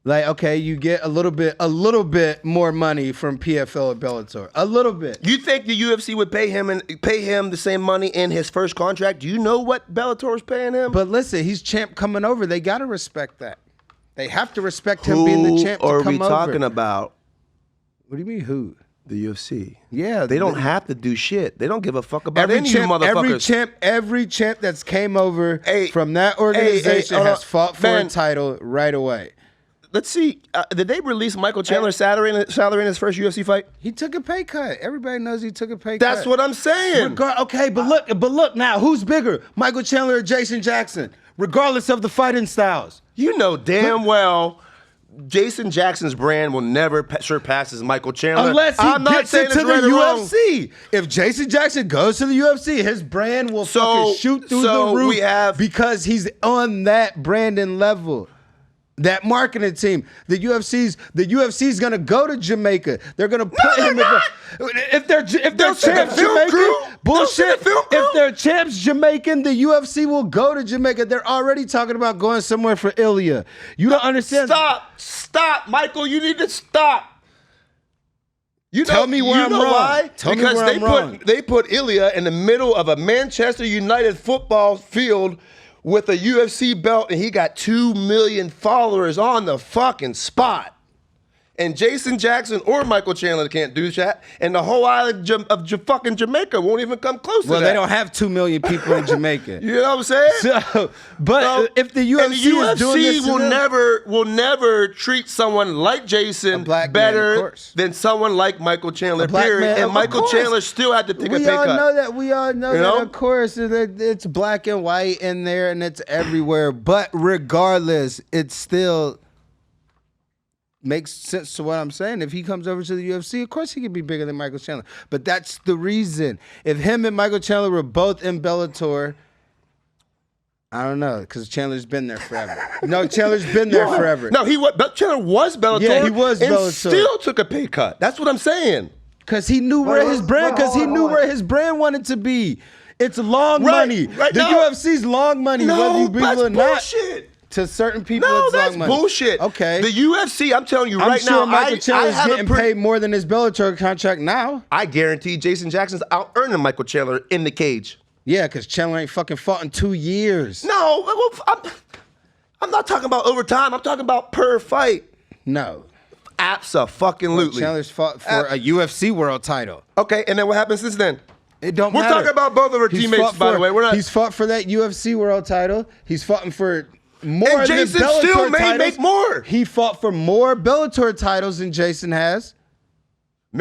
like, okay, you get a little bit more money from PFL or Bellator. A little bit. You think the UFC would pay him the same money in his first contract? Do you know what Bellator is paying him? But listen, he's champ coming over. They got to respect that. They have to respect him being the champ to Who are come we over. talking about? What do you mean who? The UFC. Yeah, They don't have to do shit. They don't give a fuck about any of you motherfuckers. every champ that's came over Hey, from that organization has fought for a title right away. Let's see. Did they release Michael Chandler's salary in his first UFC fight? He took a pay cut. Everybody knows he took a pay cut. That's what I'm saying. Okay, but look now, who's bigger, Michael Chandler or Jason Jackson? Regardless of the fighting styles. You know damn well Jason Jackson's brand will never surpass his Michael Chandler. Unless he gets into the UFC. Wrong. If Jason Jackson goes to the UFC, his brand will fucking shoot through the roof because he's on that branding level. That marketing team, the UFC's gonna go to Jamaica. They're gonna put him in if they're champs Jamaican. Bullshit. If they're champs Jamaican, the UFC will go to Jamaica. They're already talking about going somewhere for Ilya. You don't understand. Stop, Michael. You need to stop. Tell me where I'm wrong. Why? Tell because me where I'm wrong. they put Ilya in the middle of a Manchester United football field with a UFC belt, and he got 2 million followers on the fucking spot. And Jason Jackson or Michael Chandler can't do that, and the whole island of fucking Jamaica won't even come close to that. Well, they don't have 2 million people in Jamaica. You know what I'm saying? If the UFC is doing this, will never treat someone like Jason better than someone like Michael Chandler. Period. And Michael Chandler still had to take a pay cut. We all know that. Of course, it's black and white in there, and it's everywhere. But regardless, it's still makes sense to what I'm saying. If he comes over to the UFC, of course he could be bigger than Michael Chandler. But that's the reason. If him and Michael Chandler were both in Bellator, I don't know, because Chandler's been there forever. No, Chandler's been there forever. No, Chandler was Bellator. Yeah, he was and Bellator. Still took a pay cut. That's what I'm saying. Because he knew where his brand. Because he knew where his brand wanted to be. It's long money. Right, the UFC's long money, whether you believe it or not. Bullshit. To certain people, no, it's that's long money. bullshit. Okay. The UFC, I'm telling you right now, Michael Chandler's getting paid more than his Bellator contract now. I guarantee Jason Jackson's out-earning Michael Chandler in the cage. Yeah, because Chandler ain't fucking fought in 2 years. No, I'm not talking about overtime. I'm talking about per fight. No. Abso-fucking-lutely. Chandler's fought for a UFC world title. Okay, and then what happened since then? It don't matter. We're talking about both of our teammates, by the way. We're not. He's fought for that UFC world title. He's fought for more and Jason than Bellator still may titles. make more. He fought for more Bellator titles than Jason has.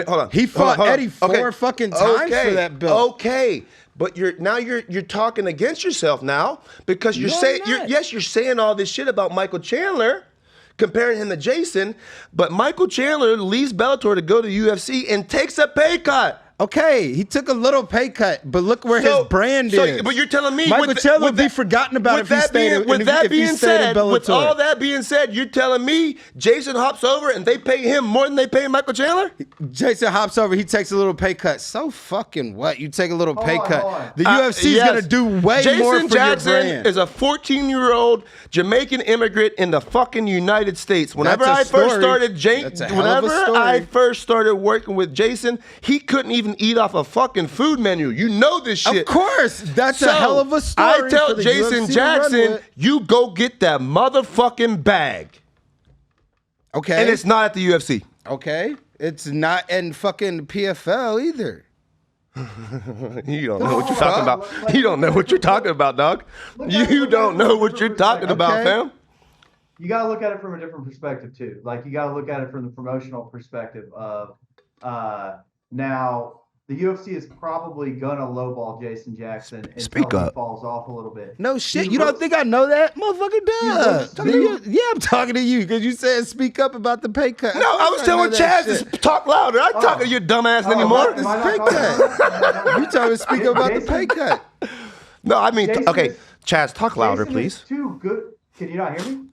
Hold on. He fought Eddie 4 fucking times for that belt. Okay, but you're talking against yourself now because you're saying all this shit about Michael Chandler, comparing him to Jason, but Michael Chandler leaves Bellator to go to UFC and takes a pay cut. Okay, he took a little pay cut, but look where his brand is. But you're telling me Michael Chandler would be forgotten about if he stayed in Bellator. With all that being said, you're telling me Jason hops over and they pay him more than they pay Michael Chandler? Jason hops over, he takes a little pay cut. So fucking what? You take a little pay cut. The UFC is going to do way more for your brand. Jason Jackson is a 14-year-old Jamaican immigrant in the fucking United States. Whenever I first started working with Jason, he couldn't even eat off a fucking food menu. You know this shit. Of course. That's a hell of a story. I tell Jason Jackson, you go get that motherfucking bag. Okay. And it's not at the UFC. Okay. It's not in fucking PFL either. You don't know what you're talking about. You don't know what you're talking about, dog. You don't know what you're talking about, fam. You got to look at it from a different perspective, too. Like, you got to look at it from the promotional perspective of now, the UFC is probably gonna lowball Jason Jackson until he falls off a little bit. No shit, you don't think I know that? Motherfucker does. Yeah, I'm talking to you because you said speak up about the pay cut. No, I was telling Chaz to talk louder. I ain't talking to your dumbass anymore. This pay cut. You telling me to speak up about the pay cut. No, I mean, okay, Chaz, talk louder, please. Too good. Can you not hear me?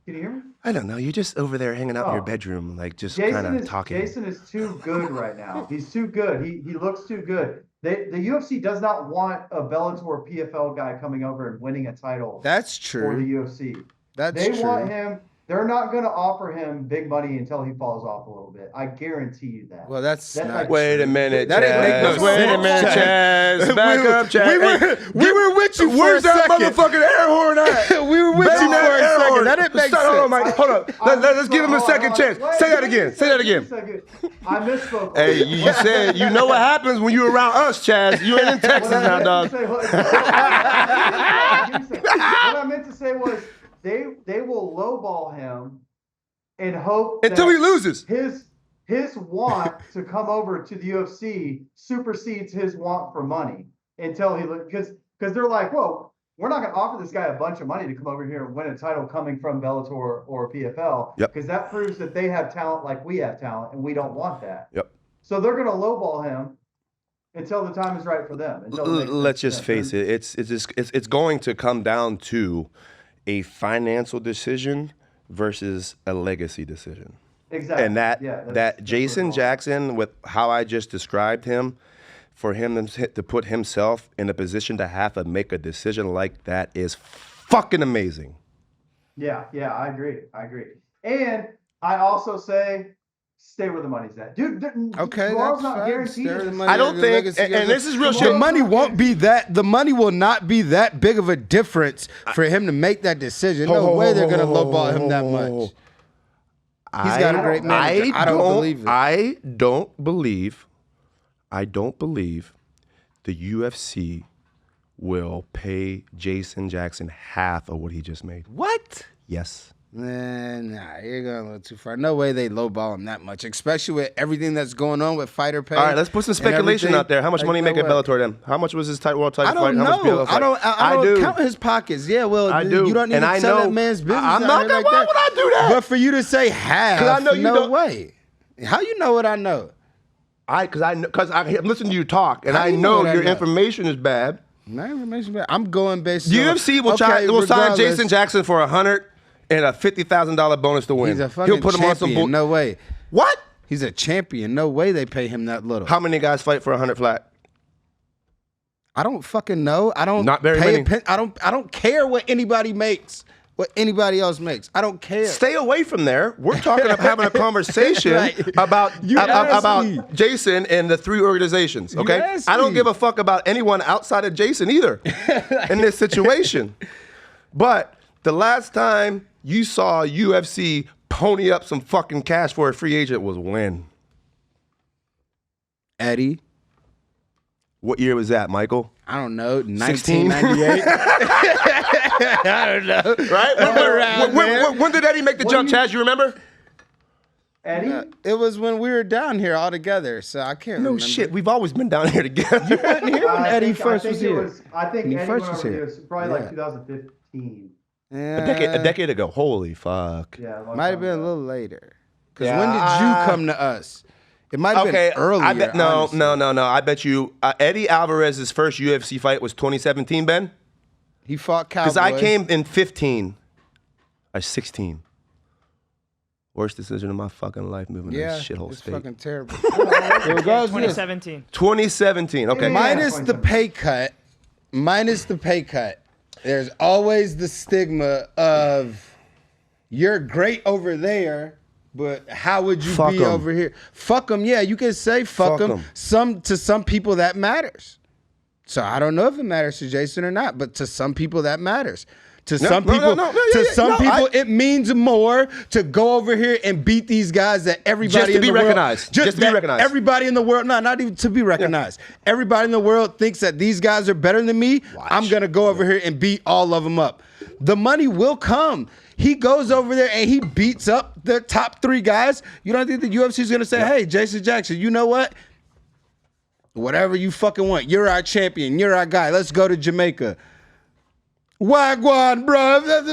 Can you hear me? I don't know. You're just over there hanging out in your bedroom, like just kind of talking. Jason is too good right now. He's too good. He looks too good. The UFC does not want a Bellator PFL guy coming over and winning a title. That's true. For the UFC. They want him. they're not going to offer him big money until he falls off a little bit. I guarantee you that. Well, that's not like, Wait a minute, That didn't make no Chaz. sense. Wait a minute, Chaz. Back up, Chaz. We were with you for Where's a that second. motherfucking air horn at? We were with you for a second. That didn't make Hold on, sense. Mike. Hold up. Let's give him a second chance. Say that again. Say that again. I misspoke. Hey, you said, you know what happens when you're around us, Chaz. You ain't in Texas now, dog. What I meant to say was they will lowball him and hope Until that he loses. his want to come over to the UFC supersedes his want for money until he because they're like, whoa, we're not going to offer this guy a bunch of money to come over here and win a title coming from Bellator or PFL because that proves that they have talent like we have talent and we don't want that. Yep. So they're going to lowball him until the time is right for them. Let's just face it. It's going to come down to a financial decision versus a legacy decision. Exactly. And that Jason Jackson, with how I just described him, for him to put himself in a position to have to make a decision like that is fucking amazing. Yeah, I agree. And I also say, stay where the money's at, dude. Okay, tomorrow's that's not fine. guaranteed. Stay where the money I don't think, and this is real shit. The money won't be that. The money will not be that big of a difference for him to make that decision. No way they're gonna lowball him that much. He's got a great manager. I don't believe it. I don't believe the UFC will pay Jason Jackson half of what he just made. What? Yes. Nah, you're going a little too far. No way they lowball him that much, especially with everything that's going on with fighter pay. All right, let's put some speculation out there. How much money make at Bellator then? How much was his world title I don't fight? How much know. PLL fight? I don't count his pockets. Yeah, well, I do. You don't need And to I tell know- that man's business. I'm out not here that- like why that. would I do that? But for you to say half, 'Cause I know you no don't- way. How you know what I know? Because I'm listening to you talk, and How I you know know your that? information is bad. My information, but I'm going based. UFC will sign Jason Jackson for $100 and a $50,000 bonus to win. He's a fucking He'll put him on some champion. No way. What? He's a champion. No way they pay him that little. How many guys fight for $100 flat? I don't fucking know. I don't. Not very pay many. I don't care what anybody makes. What anybody else makes. I don't care. Stay away from there. We're talking about having a conversation Right. about You asked about me. Jason and the three organizations. Okay, asked I don't me. give a fuck about anyone outside of Jason either in this situation. But the last time you saw UFC pony up some fucking cash for a free agent was when? Eddie. What year was that, Michael? I don't know. 16? 1998. I don't know. Right? When did Eddie make the jump, Chaz? You remember? Eddie? It was when we were down here all together, so I can't No remember. shit. We've always been down here together. You wasn't here when Eddie first was here. I think When he Eddie first went was over here. here. It was probably Yeah. like 2015. a decade ago. Holy fuck. Yeah, Might have been a little later. Because Yeah, when did you come to us? It might have been earlier. I bet, no. honestly. I bet you Eddie Alvarez's first UFC fight was 2017, Ben? He fought Cowboy. Because I came in 15 or 16. Worst decision of my fucking life moving to Yeah, this shithole it's state. fucking terrible. It goes with 2017. 2017. Okay. Yeah. minus the pay cut. Minus the pay cut. There's always the stigma of you're great over there, but how would you Fuck be 'em. over here? Fuck them. Yeah, you can say fuck Fuck them. 'em. To some people that matters. So I don't know if it matters to Jason or not, but to some people that matters. To some people, it means more to go over here and beat these guys that everybody Just to in be the world, recognized. Just to be that recognized. Everybody in the world, no, not even to be recognized. Everybody in the world thinks that these guys are better than me. I'm gonna go over here and beat all of them up. The money will come. He goes over there and he beats up the top three guys. You don't think the UFC is gonna say, "Hey, Jason Jackson, you know what? Whatever you fucking want. You're our champion. You're our guy. Let's go to Jamaica." Wagwan, bro. That's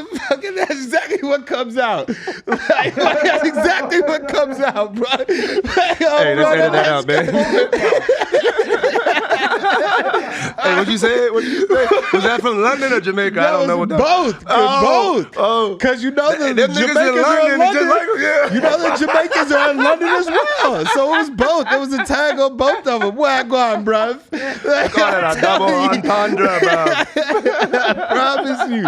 exactly what comes out. Like, that's exactly what comes out, bro. Like, Hey, let's edit that out, man. Hey, what'd you say? Was that from London or Jamaica? I don't know what that both. Oh, Both. oh. Because you know the Them niggas Jamaicans in are in London, London. just like, yeah. You know the Jamaicans are in London as well. Oh, so it was both. It was a tag on both of them. Wagwan, bruv. I call it a double entendre, bro. I promise you.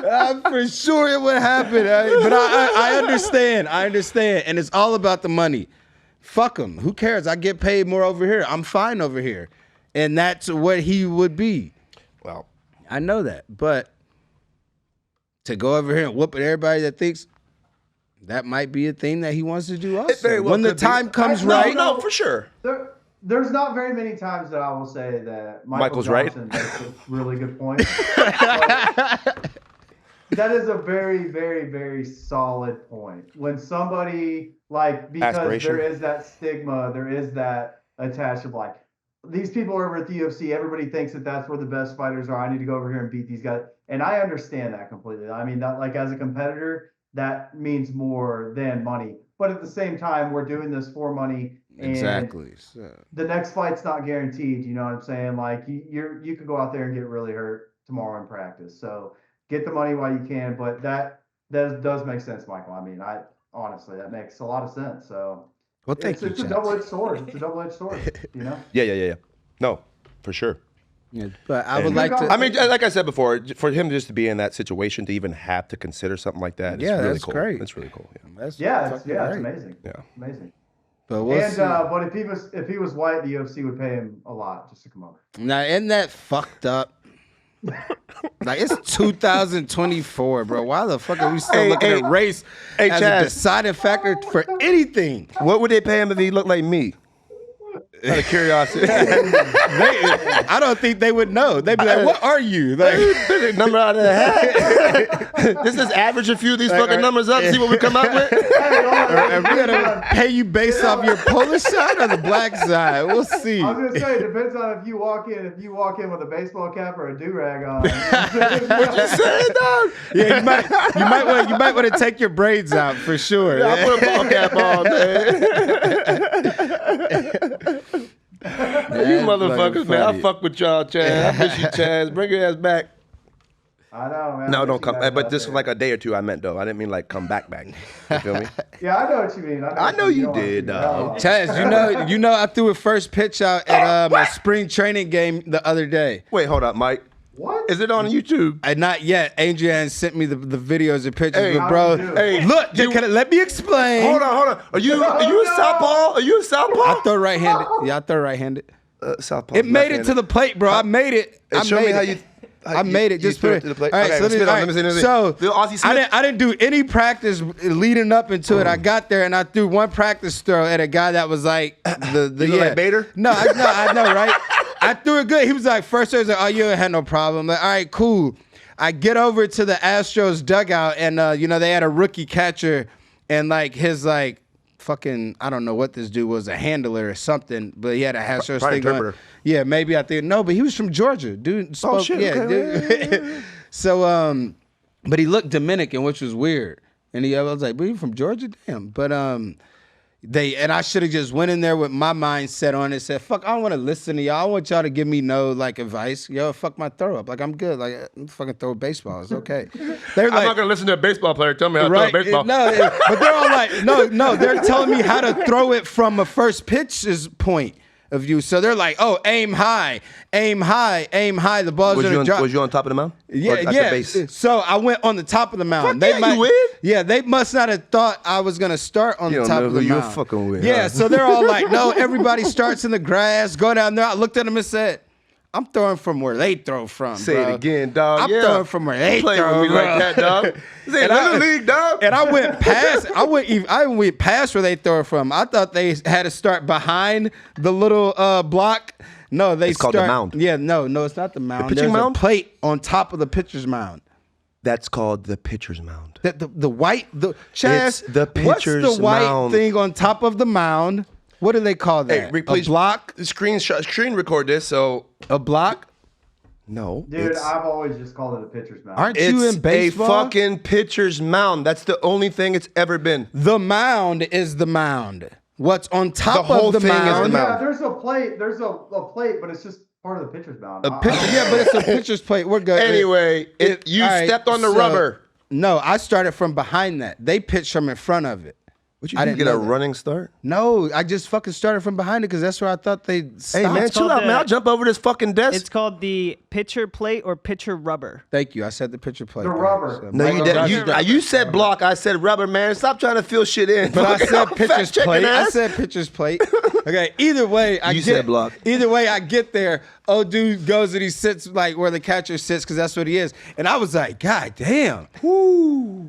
I'm for sure it would happen. But I understand. I understand. And it's all about the money. Fuck them. Who cares? I get paid more over here. I'm fine over here. And that's what he would be. Well, I know that. But to go over here and whoop at everybody that thinks that might be a thing that he wants to do also. very well when the could be. time comes No, right. no, for sure. There's not very many times that I will say that Michael's Johnson makes a really good point. But that is a very, very, very solid point. When somebody, like, because Aspiration. there is that stigma, there is that attached of, like, these people are over at the UFC, everybody thinks that that's where the best fighters are. I need to go over here and beat these guys. And I understand that completely. I mean, that, like, as a competitor, that means more than money. But at the same time, we're doing this for money. And Exactly. So. the next fight's not guaranteed. You know what I'm saying? Like, you could go out there and get really hurt tomorrow in practice. So get the money while you can. But that does make sense, Michael. I mean, honestly, that makes a lot of sense. So Well, thank you, it's a Chad. double-edged sword. It's a double-edged sword, you know? Yeah. No, for sure. Yeah, but I would like to. I mean, like I said before, for him just to be in that situation, to even have to consider something like that, Yeah, is really that's cool. great. That's really cool. Yeah. That's Yeah, fucking it's great. amazing. Yeah. Amazing. But we'll And see. but if he was white, the UFC would pay him a lot just to come over. Now, isn't that fucked up? Like, it's 2024, bro. Why the fuck are we still looking at race as Chaz. a deciding factor for anything? What would they pay him if he looked like me? Out of curiosity. I don't think they would know. They'd be like, "What are you?" Like, Number out of the hat. This is average a few of these fucking numbers up, see what we come up with. are we gonna pay you based off your Polish side or the black side? We'll see. I was gonna say, it depends on if you walk in with a baseball cap or a do-rag on. Yeah, you might want to take your braids out for sure. I put a ball cap on, man. You motherfuckers, man. I fuck with y'all, Chaz. I miss you, Chaz. Bring your ass back. I know, man. No, I don't miss you come. guys But out just there. for like a day or two, I meant though. I didn't mean like come back. You feel me? Yeah, I know what you mean. I know you don't want did, to. dog. Chaz, you know, I threw a first pitch out at a spring training game the other day. Wait, hold up, Mike. What? Is it on YouTube? Not yet. Adrian sent me the videos and pictures, Hey, but bro, how you do? Hey, look, let me explain. Hold on. Are you a southpaw? Are you a southpaw? I throw right-handed. Yeah, I throw right-handed. Southpaw. It made it to the plate, bro. I made it. Hey, I show made me how it. you. I made it. Just threw put it to the plate. All right, Okay, so let me all right, so the Aussie Smith. I didn't do any practice leading up into it. I got there and I threw one practice throw at a guy that was like the You look like Bader? No, I know, right? I threw it good. He was like, first, I was like, oh, you ain't had no problem. Like, all right, cool. I get over to the Astros dugout and they had a rookie catcher and like his like fucking, I don't know what this dude was, a handler or something, but he had a Astros Probably thing going. interpreter. Yeah, maybe I think but he was from Georgia, dude. Spoke, shit, yeah, okay. dude. So but he looked Dominican, which was weird. And I was like, "But you from Georgia, damn." But I should have just went in there with my mindset on it. Said, "Fuck, I don't want to listen to y'all. I want y'all to give me no like advice. Yo, fuck my throw up. Like I'm good. Like I'm fucking throw a baseball. It's okay." They're I'm like, not gonna listen to a baseball player tell me how to right? throw a baseball. No, but they're all like, no. They're telling me how to throw it from a first pitch's point of view. So they're like, "Oh, aim high, aim high, aim high. The ball's gonna drop." Was you on top of the mound? Yeah, Or at yeah. the base? So I went on the top of the mound. Fuck yeah, you win. Yeah, they must not have thought I was gonna start on You the don't top know of the who you mound. fucking with, Yeah, huh? so they're all like, "No, everybody starts in the grass. Go down there." I looked at them and said, "I'm throwing from where they throw from." Say bro. it again, dog. I'm yeah. throwing from where they Play throw. with me bro. like that, dog. Say And Little League, dog. And I went past. I went past where they throw it from. I thought they had to start behind the little block. No, they It's start. called the mound. Yeah, no, it's not the mound. pitching There's mound? a plate on top of the pitcher's mound. That's called the pitcher's mound. The white Chaz, It's the what's pitcher's the white mound. thing on top of the mound? What do they call that? Hey, Rick, a please block? screen record this. So A block? no, Dude, it's, I've always just called it a pitcher's mound. Aren't you it's in baseball? a fucking pitcher's mound. That's the only thing it's ever been. The mound is the mound. What's on top The whole of the thing is the mound? mound. Yeah, there's a plate. There's a plate, but it's just part of the pitcher's mound. Yeah, but it's a pitcher's plate. We're good. Anyway, you all right, stepped on the so- rubber. No, I started from behind that. They pitched from in front of it. What you I did didn't get a know that. running start? No, I just fucking started from behind it because that's where I thought they stopped. Hey man, chill out, man. I'll jump over this fucking desk. It's called the pitcher plate or pitcher rubber. Thank you. I said the picture plate. The there. rubber. So No, you Michael did. Johnson- You said block. I said rubber, man. Stop trying to fill shit in. But I Fucking said pitcher's fact-checking plate. I ass. said pitcher's plate. Okay. Either way, You said block. Either way, I get there. Old dude goes and he sits like where the catcher sits because that's what he is. And I was like, God damn.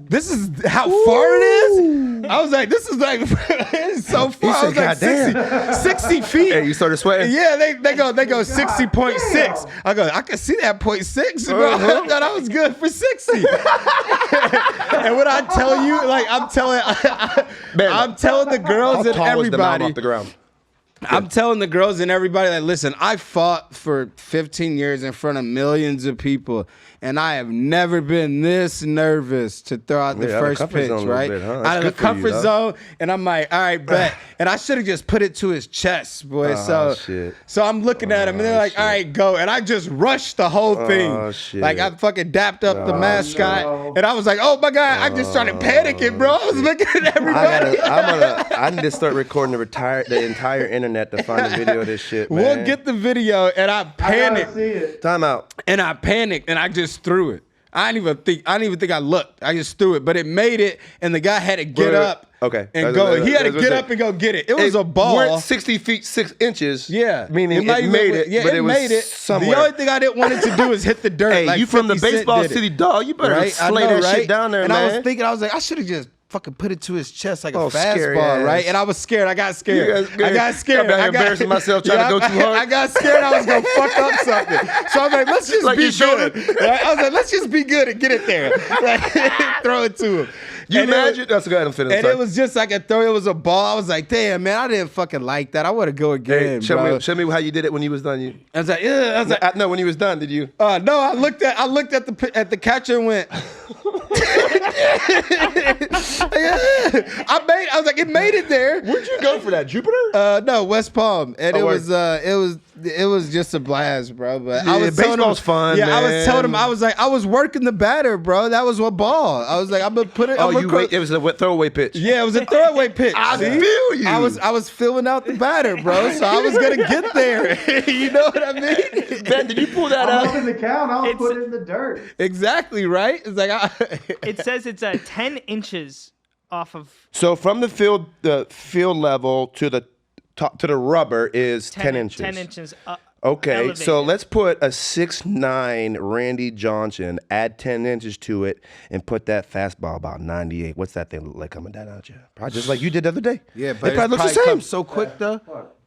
This is how far it is. I was like, this is like it's so far. I was like 60 feet. Hey, you started sweating. Yeah, they go 60.6. I go, I can see that 0.6, bro. I thought I was good for 60. And what I tell you, like I'm telling the girls and How tall was the mound everybody. off the ground? I'm telling the girls and everybody that listen, I fought for 15 years in front of millions of people, and I have never been this nervous to throw out the Yeah, out of first comfort pitch, zone a little right? bit, huh? That's Out of the good for you, comfort dog. zone, and I'm like, all right, bet. And I should have just put it to his chest, boy. Shit. So I'm looking at him, and they're like, all right, go. And I just rushed the whole thing. Oh, shit. Like I fucking dapped up the mascot, no. and I was like, oh my God, I just started panicking, bro. I was looking at everybody. I need to start recording the entire internet to find a video of this shit, man. We'll get the video, and I I panicked. gotta see it. Time out. And I panicked and I just threw it. I didn't even think I looked. I just threw it, but it made it, and the guy had to get Wait. up. Okay. And go. He had to get up and go get it. It was a ball. We're at 60 feet 6 inches. Yeah, meaning might it even- made it. Yeah, but it was made it. somewhere. The only thing I didn't want it to do is hit the dirt. Hey, like you from the 50 Cent baseball did it. city, dog? You better Right? slay that shit down there, and man. I was thinking, I was like, I should have just fucking put it to his chest like a Scary fastball, ass. right? And I was scared. I got scared. You got scared. I got scared. I'm down here embarrassing myself trying to go too hard. I got scared I was gonna fuck up something. So I was like, let's just Like be you should. good. Right? I was like, let's just be good and get it there. Like, throw it to him. You And it was- imagine? That's a good. I'm finished. And it was just like a throw. It was a ball. I was like, damn, man, I didn't fucking like that. I want to go again, bro. Show me how you did it when you was done. You. I was like, yeah. I was like, No, when you was done, did you? no. I looked at the catcher and went. Yeah. I was like, it made it there. Where'd you go for that? Jupiter? No, West Palm, and Oh, it was just a blast, bro. But I Yeah, was telling baseball's him, fun, Yeah, I was man. telling him, I was working the batter, bro. That was a ball. I was like, I'm gonna put it. Oh, I'm gonna you cro- wait. It was a throwaway pitch. Yeah, it was a throwaway pitch. I see? feel you. I was filling out the batter, bro. So I was gonna get there. You know what I mean? Ben, did you pull that I'm out? up in the count. I'll It's- put it in the dirt. Exactly right. It's like It says it's 10 inches off of So from the field level to the top to the rubber is 10 inches. 10 inches up. Okay, so elevated. let's put a 6'9" Randy Johnson, add 10 inches to it, and put that fastball about 98. What's that thing look like coming down at you? Probably just like you did the other day. yeah, it probably looks the same. comes so quick though.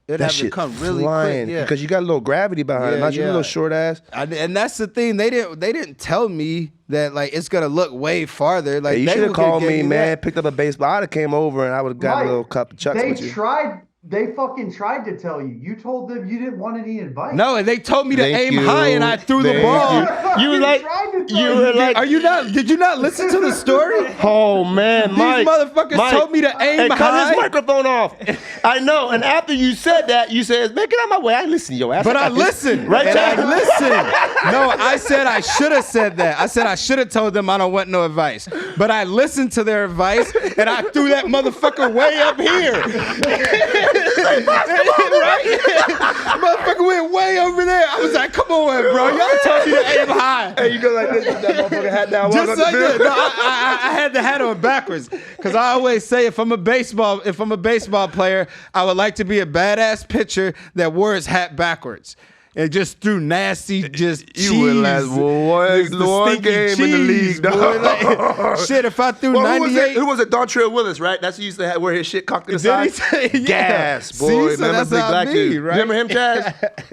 It'd That have to shit come really flying quick. Yeah. because you got a little gravity behind it. Yeah, Not you, yeah. little short ass. And that's the thing. They didn't tell me that like it's gonna look way farther. Like Hey, you they should have were gonna called give me, that. man. Picked up a baseball. I'd have came over and I would have got Mike, a little cup of chucks They with you. they fucking tried to tell you. You told them you didn't want any advice. No, and they told me to Thank aim you. high, and I threw the Thank ball. you. You were like, tried to tell you were like, Are you not? Did you not listen to the story? oh man, These Mike, motherfuckers told me to aim hey, cut high. his microphone off. I know. And after you said that, you said, "Man, get out of my way." I listen to your ass. But I got this." listened, right? and Chad? I listened. No, I said I should have said that. I said I should have told them I don't want no advice. But I listened to their advice, and I threw that motherfucker way up here. Right? Motherfucker went way over there. I was like, come on, bro. Y'all told me to aim high. Hey, you go like this with that motherfucker hat down. walk Just on the like field. that. No, I had the hat on backwards because I always say if I'm a baseball player, I would like to be a badass pitcher that wore his hat backwards. And just threw nasty, just You cheese. would last one Just the one stinky game in the cheese, league, boy. dog. Like, shit, if I threw Well, who was 98, it? Who was it? Dontrell Willis, right? That's who used to have, wear his shit cocked to the Did he side. say- yeah. Gas, See, boy. so Remember that's big how I black be, dude? right? Remember him, Chaz?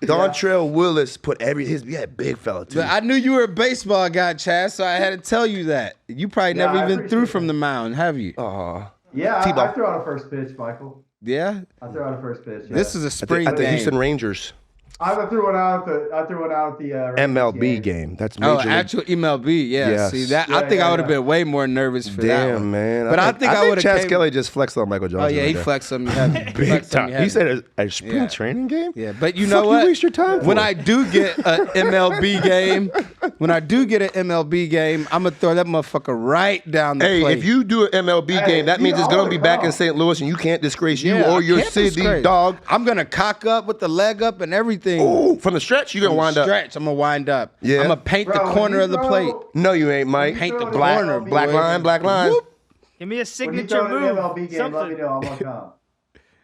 Dontrell Willis put yeah, big fella too. But I knew you were a baseball guy, Chaz, so I had to tell you that. You probably Yeah, never I even threw appreciate from that. the mound, have you? Yeah, T-ball. I threw out a first pitch, Michael. Yeah? I threw out a first pitch. Yeah. This is a spring at the game. Houston Rangers. I threw one out at the Rangers MLB game. That's Major Oh, League. actual MLB. Yeah. Yes. See that? Yeah, I think I would have yeah. been way more nervous for that Damn, one. man. But I think I would have. Chad Skelly just flexed on Michael Johnson. Oh yeah, right he there. flexed on me heavy. Big time. He said a spring Yeah. training game? Yeah, but you know Fuck what? You waste your time when for? I do get an MLB game, I'm gonna throw that motherfucker right down the Hey, plate. if you do an MLB Hey, game, that you means it's going to always be back in come. St. Louis, and you can't disgrace you Yeah, or I your can't city, disgrace. dog. I'm gonna cock up with the leg up and everything. Ooh, from the stretch, you're going to wind up. Stretch. I'm gonna wind up. Yeah. I'm gonna paint Bro, the when corner you of the throw- plate. No, you ain't, Mike. When you Paint throw the it in corner, MLB Black boy. line, black line. Whoop. Give me a When you signature throw it in the move. MLB game, let me Something. know. I'm gonna come.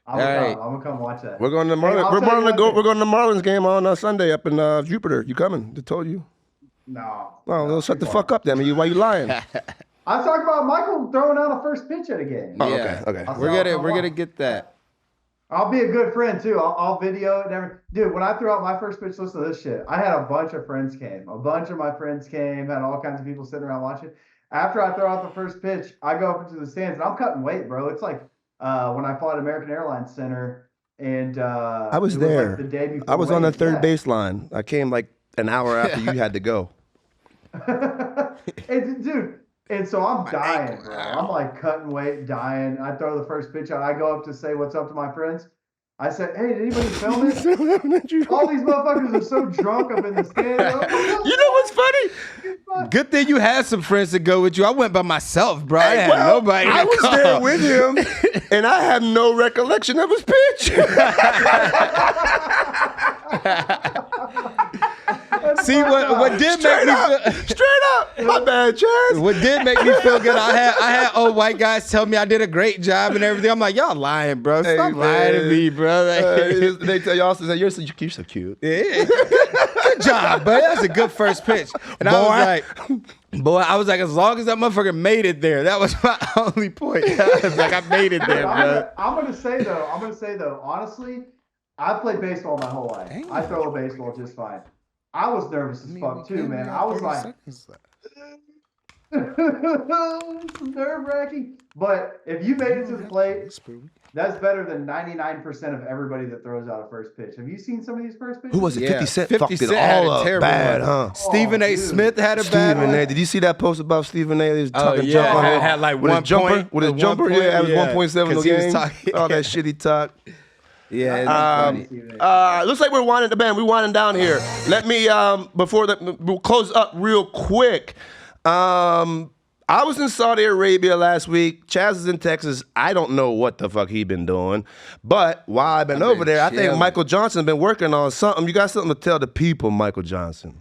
I'm Alright. gonna come watch that. We're going to the Hey, Marlins. I'll we're, tell you going to one go, thing. we're going to the Marlins game on Sunday up in Jupiter. You coming? I told you. No. Oh, well, shut the too fuck far. up, then. Why you lying? I'm talking about Michael throwing out a first pitch at a game. Oh, Yeah. okay. I'll We're say I'll gonna come we're gonna watch. get that. I'll be a good friend too. I'll video it and everything. Dude, when I threw out my first pitch, listen to this shit. I had a bunch of friends came. A bunch of my friends came, had all kinds of people sitting around watching. After I throw out the first pitch, I go up into the stands and I'm cutting weight, bro. It's like when I fought at American Airlines Center and I was it there. like the day before I was on the weigh-in. third Yeah. baseline. I came like an hour after you had to go. And, dude, and so I'm dying, bro. I'm like cutting weight, dying. I throw the first pitch out. I go up to say what's up to my friends. I said, hey, did anybody film it? All these motherfuckers are so drunk up in the stand. You know what's funny? Good thing you had some friends to go with you. I went by myself, bro. I had Well, nobody. I to was call. there with him, and I have no recollection of his pitch. See what did make Straight me up, feel, straight up. My bad, Chaz. what did make me feel good. I had old white guys tell me I did a great job and everything. I'm like, y'all lying, bro. Hey, Stop lying to man. me, bro. Like, They tell you also that you're so cute. yeah. Good job, bro. That's a good first pitch. And I was like, as long as that motherfucker made it there, that was my only point. I was like, I made it there, bro. I'm gonna say though, honestly, I've played baseball my whole life. Dang. I throw a baseball just fine. I was nervous as fuck too, man. I was like, this is nerve wracking. But if you made it to the plate, that's better than 99% of everybody that throws out a first pitch. Have you seen some of these first pitches? Who was it? Yeah, 50 Cent 50 fucked it Cent had all a up terrible bad, one. huh? Stephen A. dude. Smith had a bad Stephen one. A. Did you see that post about Stephen A? He was talking yeah, jump on him. had like with one his jumper, point, with his one jumper. point, Yeah, it was yeah, 1.7 no 'cause he was game. talking- All that shit he talked. Yeah, it's funny. Looks like we're winding the band. We're winding down here. Let me we'll close up real quick. I was in Saudi Arabia last week. Chaz is in Texas. I don't know what the fuck he been doing, but while I've been over there, I think chilling. Michael Johnson been working on something. You got something to tell the people, Michael Johnson?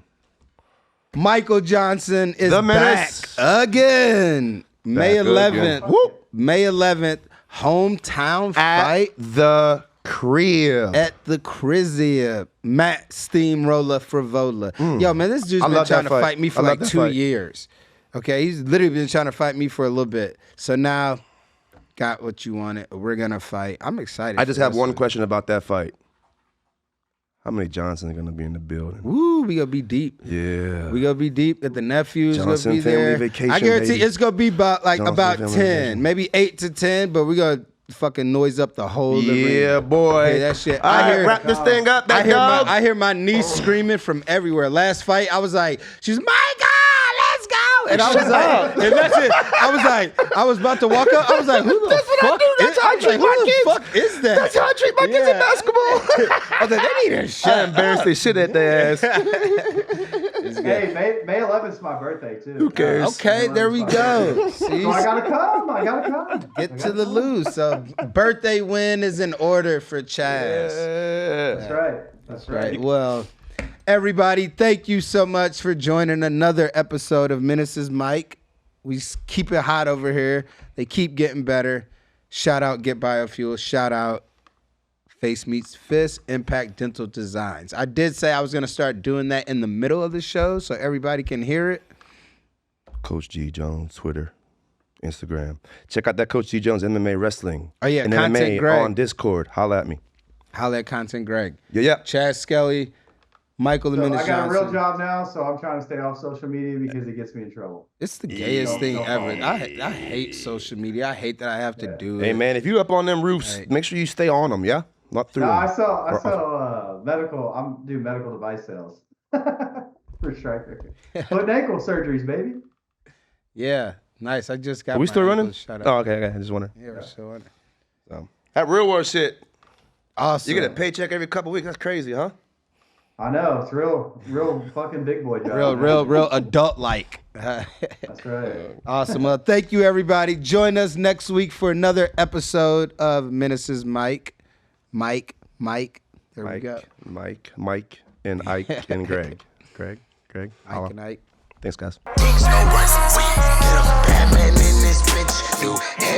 Michael Johnson is The back Menace. again. May Back 11th. again. Whoop. May 11th. Hometown At fight the crib. at the Crizia. Matt Steamroller Frivola. Yo, man, this dude's I been love trying that to fight. fight me for I love like that 2 fight. years. Okay, he's literally been trying to fight me for a little bit. So now, got what you wanted. We're gonna fight. I'm excited. I just for have this one question about that fight. How many Johnsons are going to be in the building? Woo, we gonna be deep. Yeah. We gonna be deep. At the nephews Johnson gonna be family there. vacation, I guarantee baby. it's gonna be about Johnson about family 10, vacation. maybe 8 to 10. But we gonna fucking noise up the whole living Yeah, room. boy. Hey, that shit. All I right, hear. wrap this thing up. I That hear dog. I hear my niece screaming from everywhere. Last fight, I was like, she's my God, let's go. And I was like, and that's it. I was about to walk up. I was like, who the That's what I fuck? do. That's how I I was treat like, my who the kids. fuck is that? That's how I treat my kids in Yeah. basketball. I was like, they need to I shut embarrassed the shit at their ass. Hey, May 11th is my birthday too. Who cares? Okay, there we go. See, So I gotta come. get to the loose. So birthday win is in order for Chaz. That's right. That's right. Well, everybody, thank you so much for joining another episode of Menace's Mike. We keep it hot over here. They keep getting better. Shout out Get Biofuel. Shout out Face Meets Fist, Impact Dental Designs. I did say I was going to start doing that in the middle of the show so everybody can hear it. Coach G Jones, Twitter, Instagram. Check out that Coach G Jones MMA Wrestling. Oh, yeah, and Content MMA Greg. on Discord. Holla at me. Holla at Content Greg. Yeah. Chaz Skelly, Michael the So Menace I got a real Johnson. job now, so I'm trying to stay off social media because it gets me in trouble. It's the gayest thing ever. I hate social media. I hate that I have to do it. Hey, man, if you up on them roofs, Right. make sure you stay on them, yeah? not through. No, I them. sell Or- medical. I'm doing medical device sales for Striker. Foot and ankle surgeries, baby. Yeah, nice. I just got. Are we my still running? ankles shut Oh, up. okay. I just wondering. Yeah, we're still running. So that real world shit. Awesome. You get a paycheck every couple weeks. That's crazy, huh? I know it's real fucking big boy job. real adult like. That's right. Awesome. Well, thank you, everybody. Join us next week for another episode of Menace's Mike. There we go. Mike, and Ike and Greg. Greg. Ike Holla. and Ike. Thanks, guys. Kings no run. We get a Batman in this bitch. You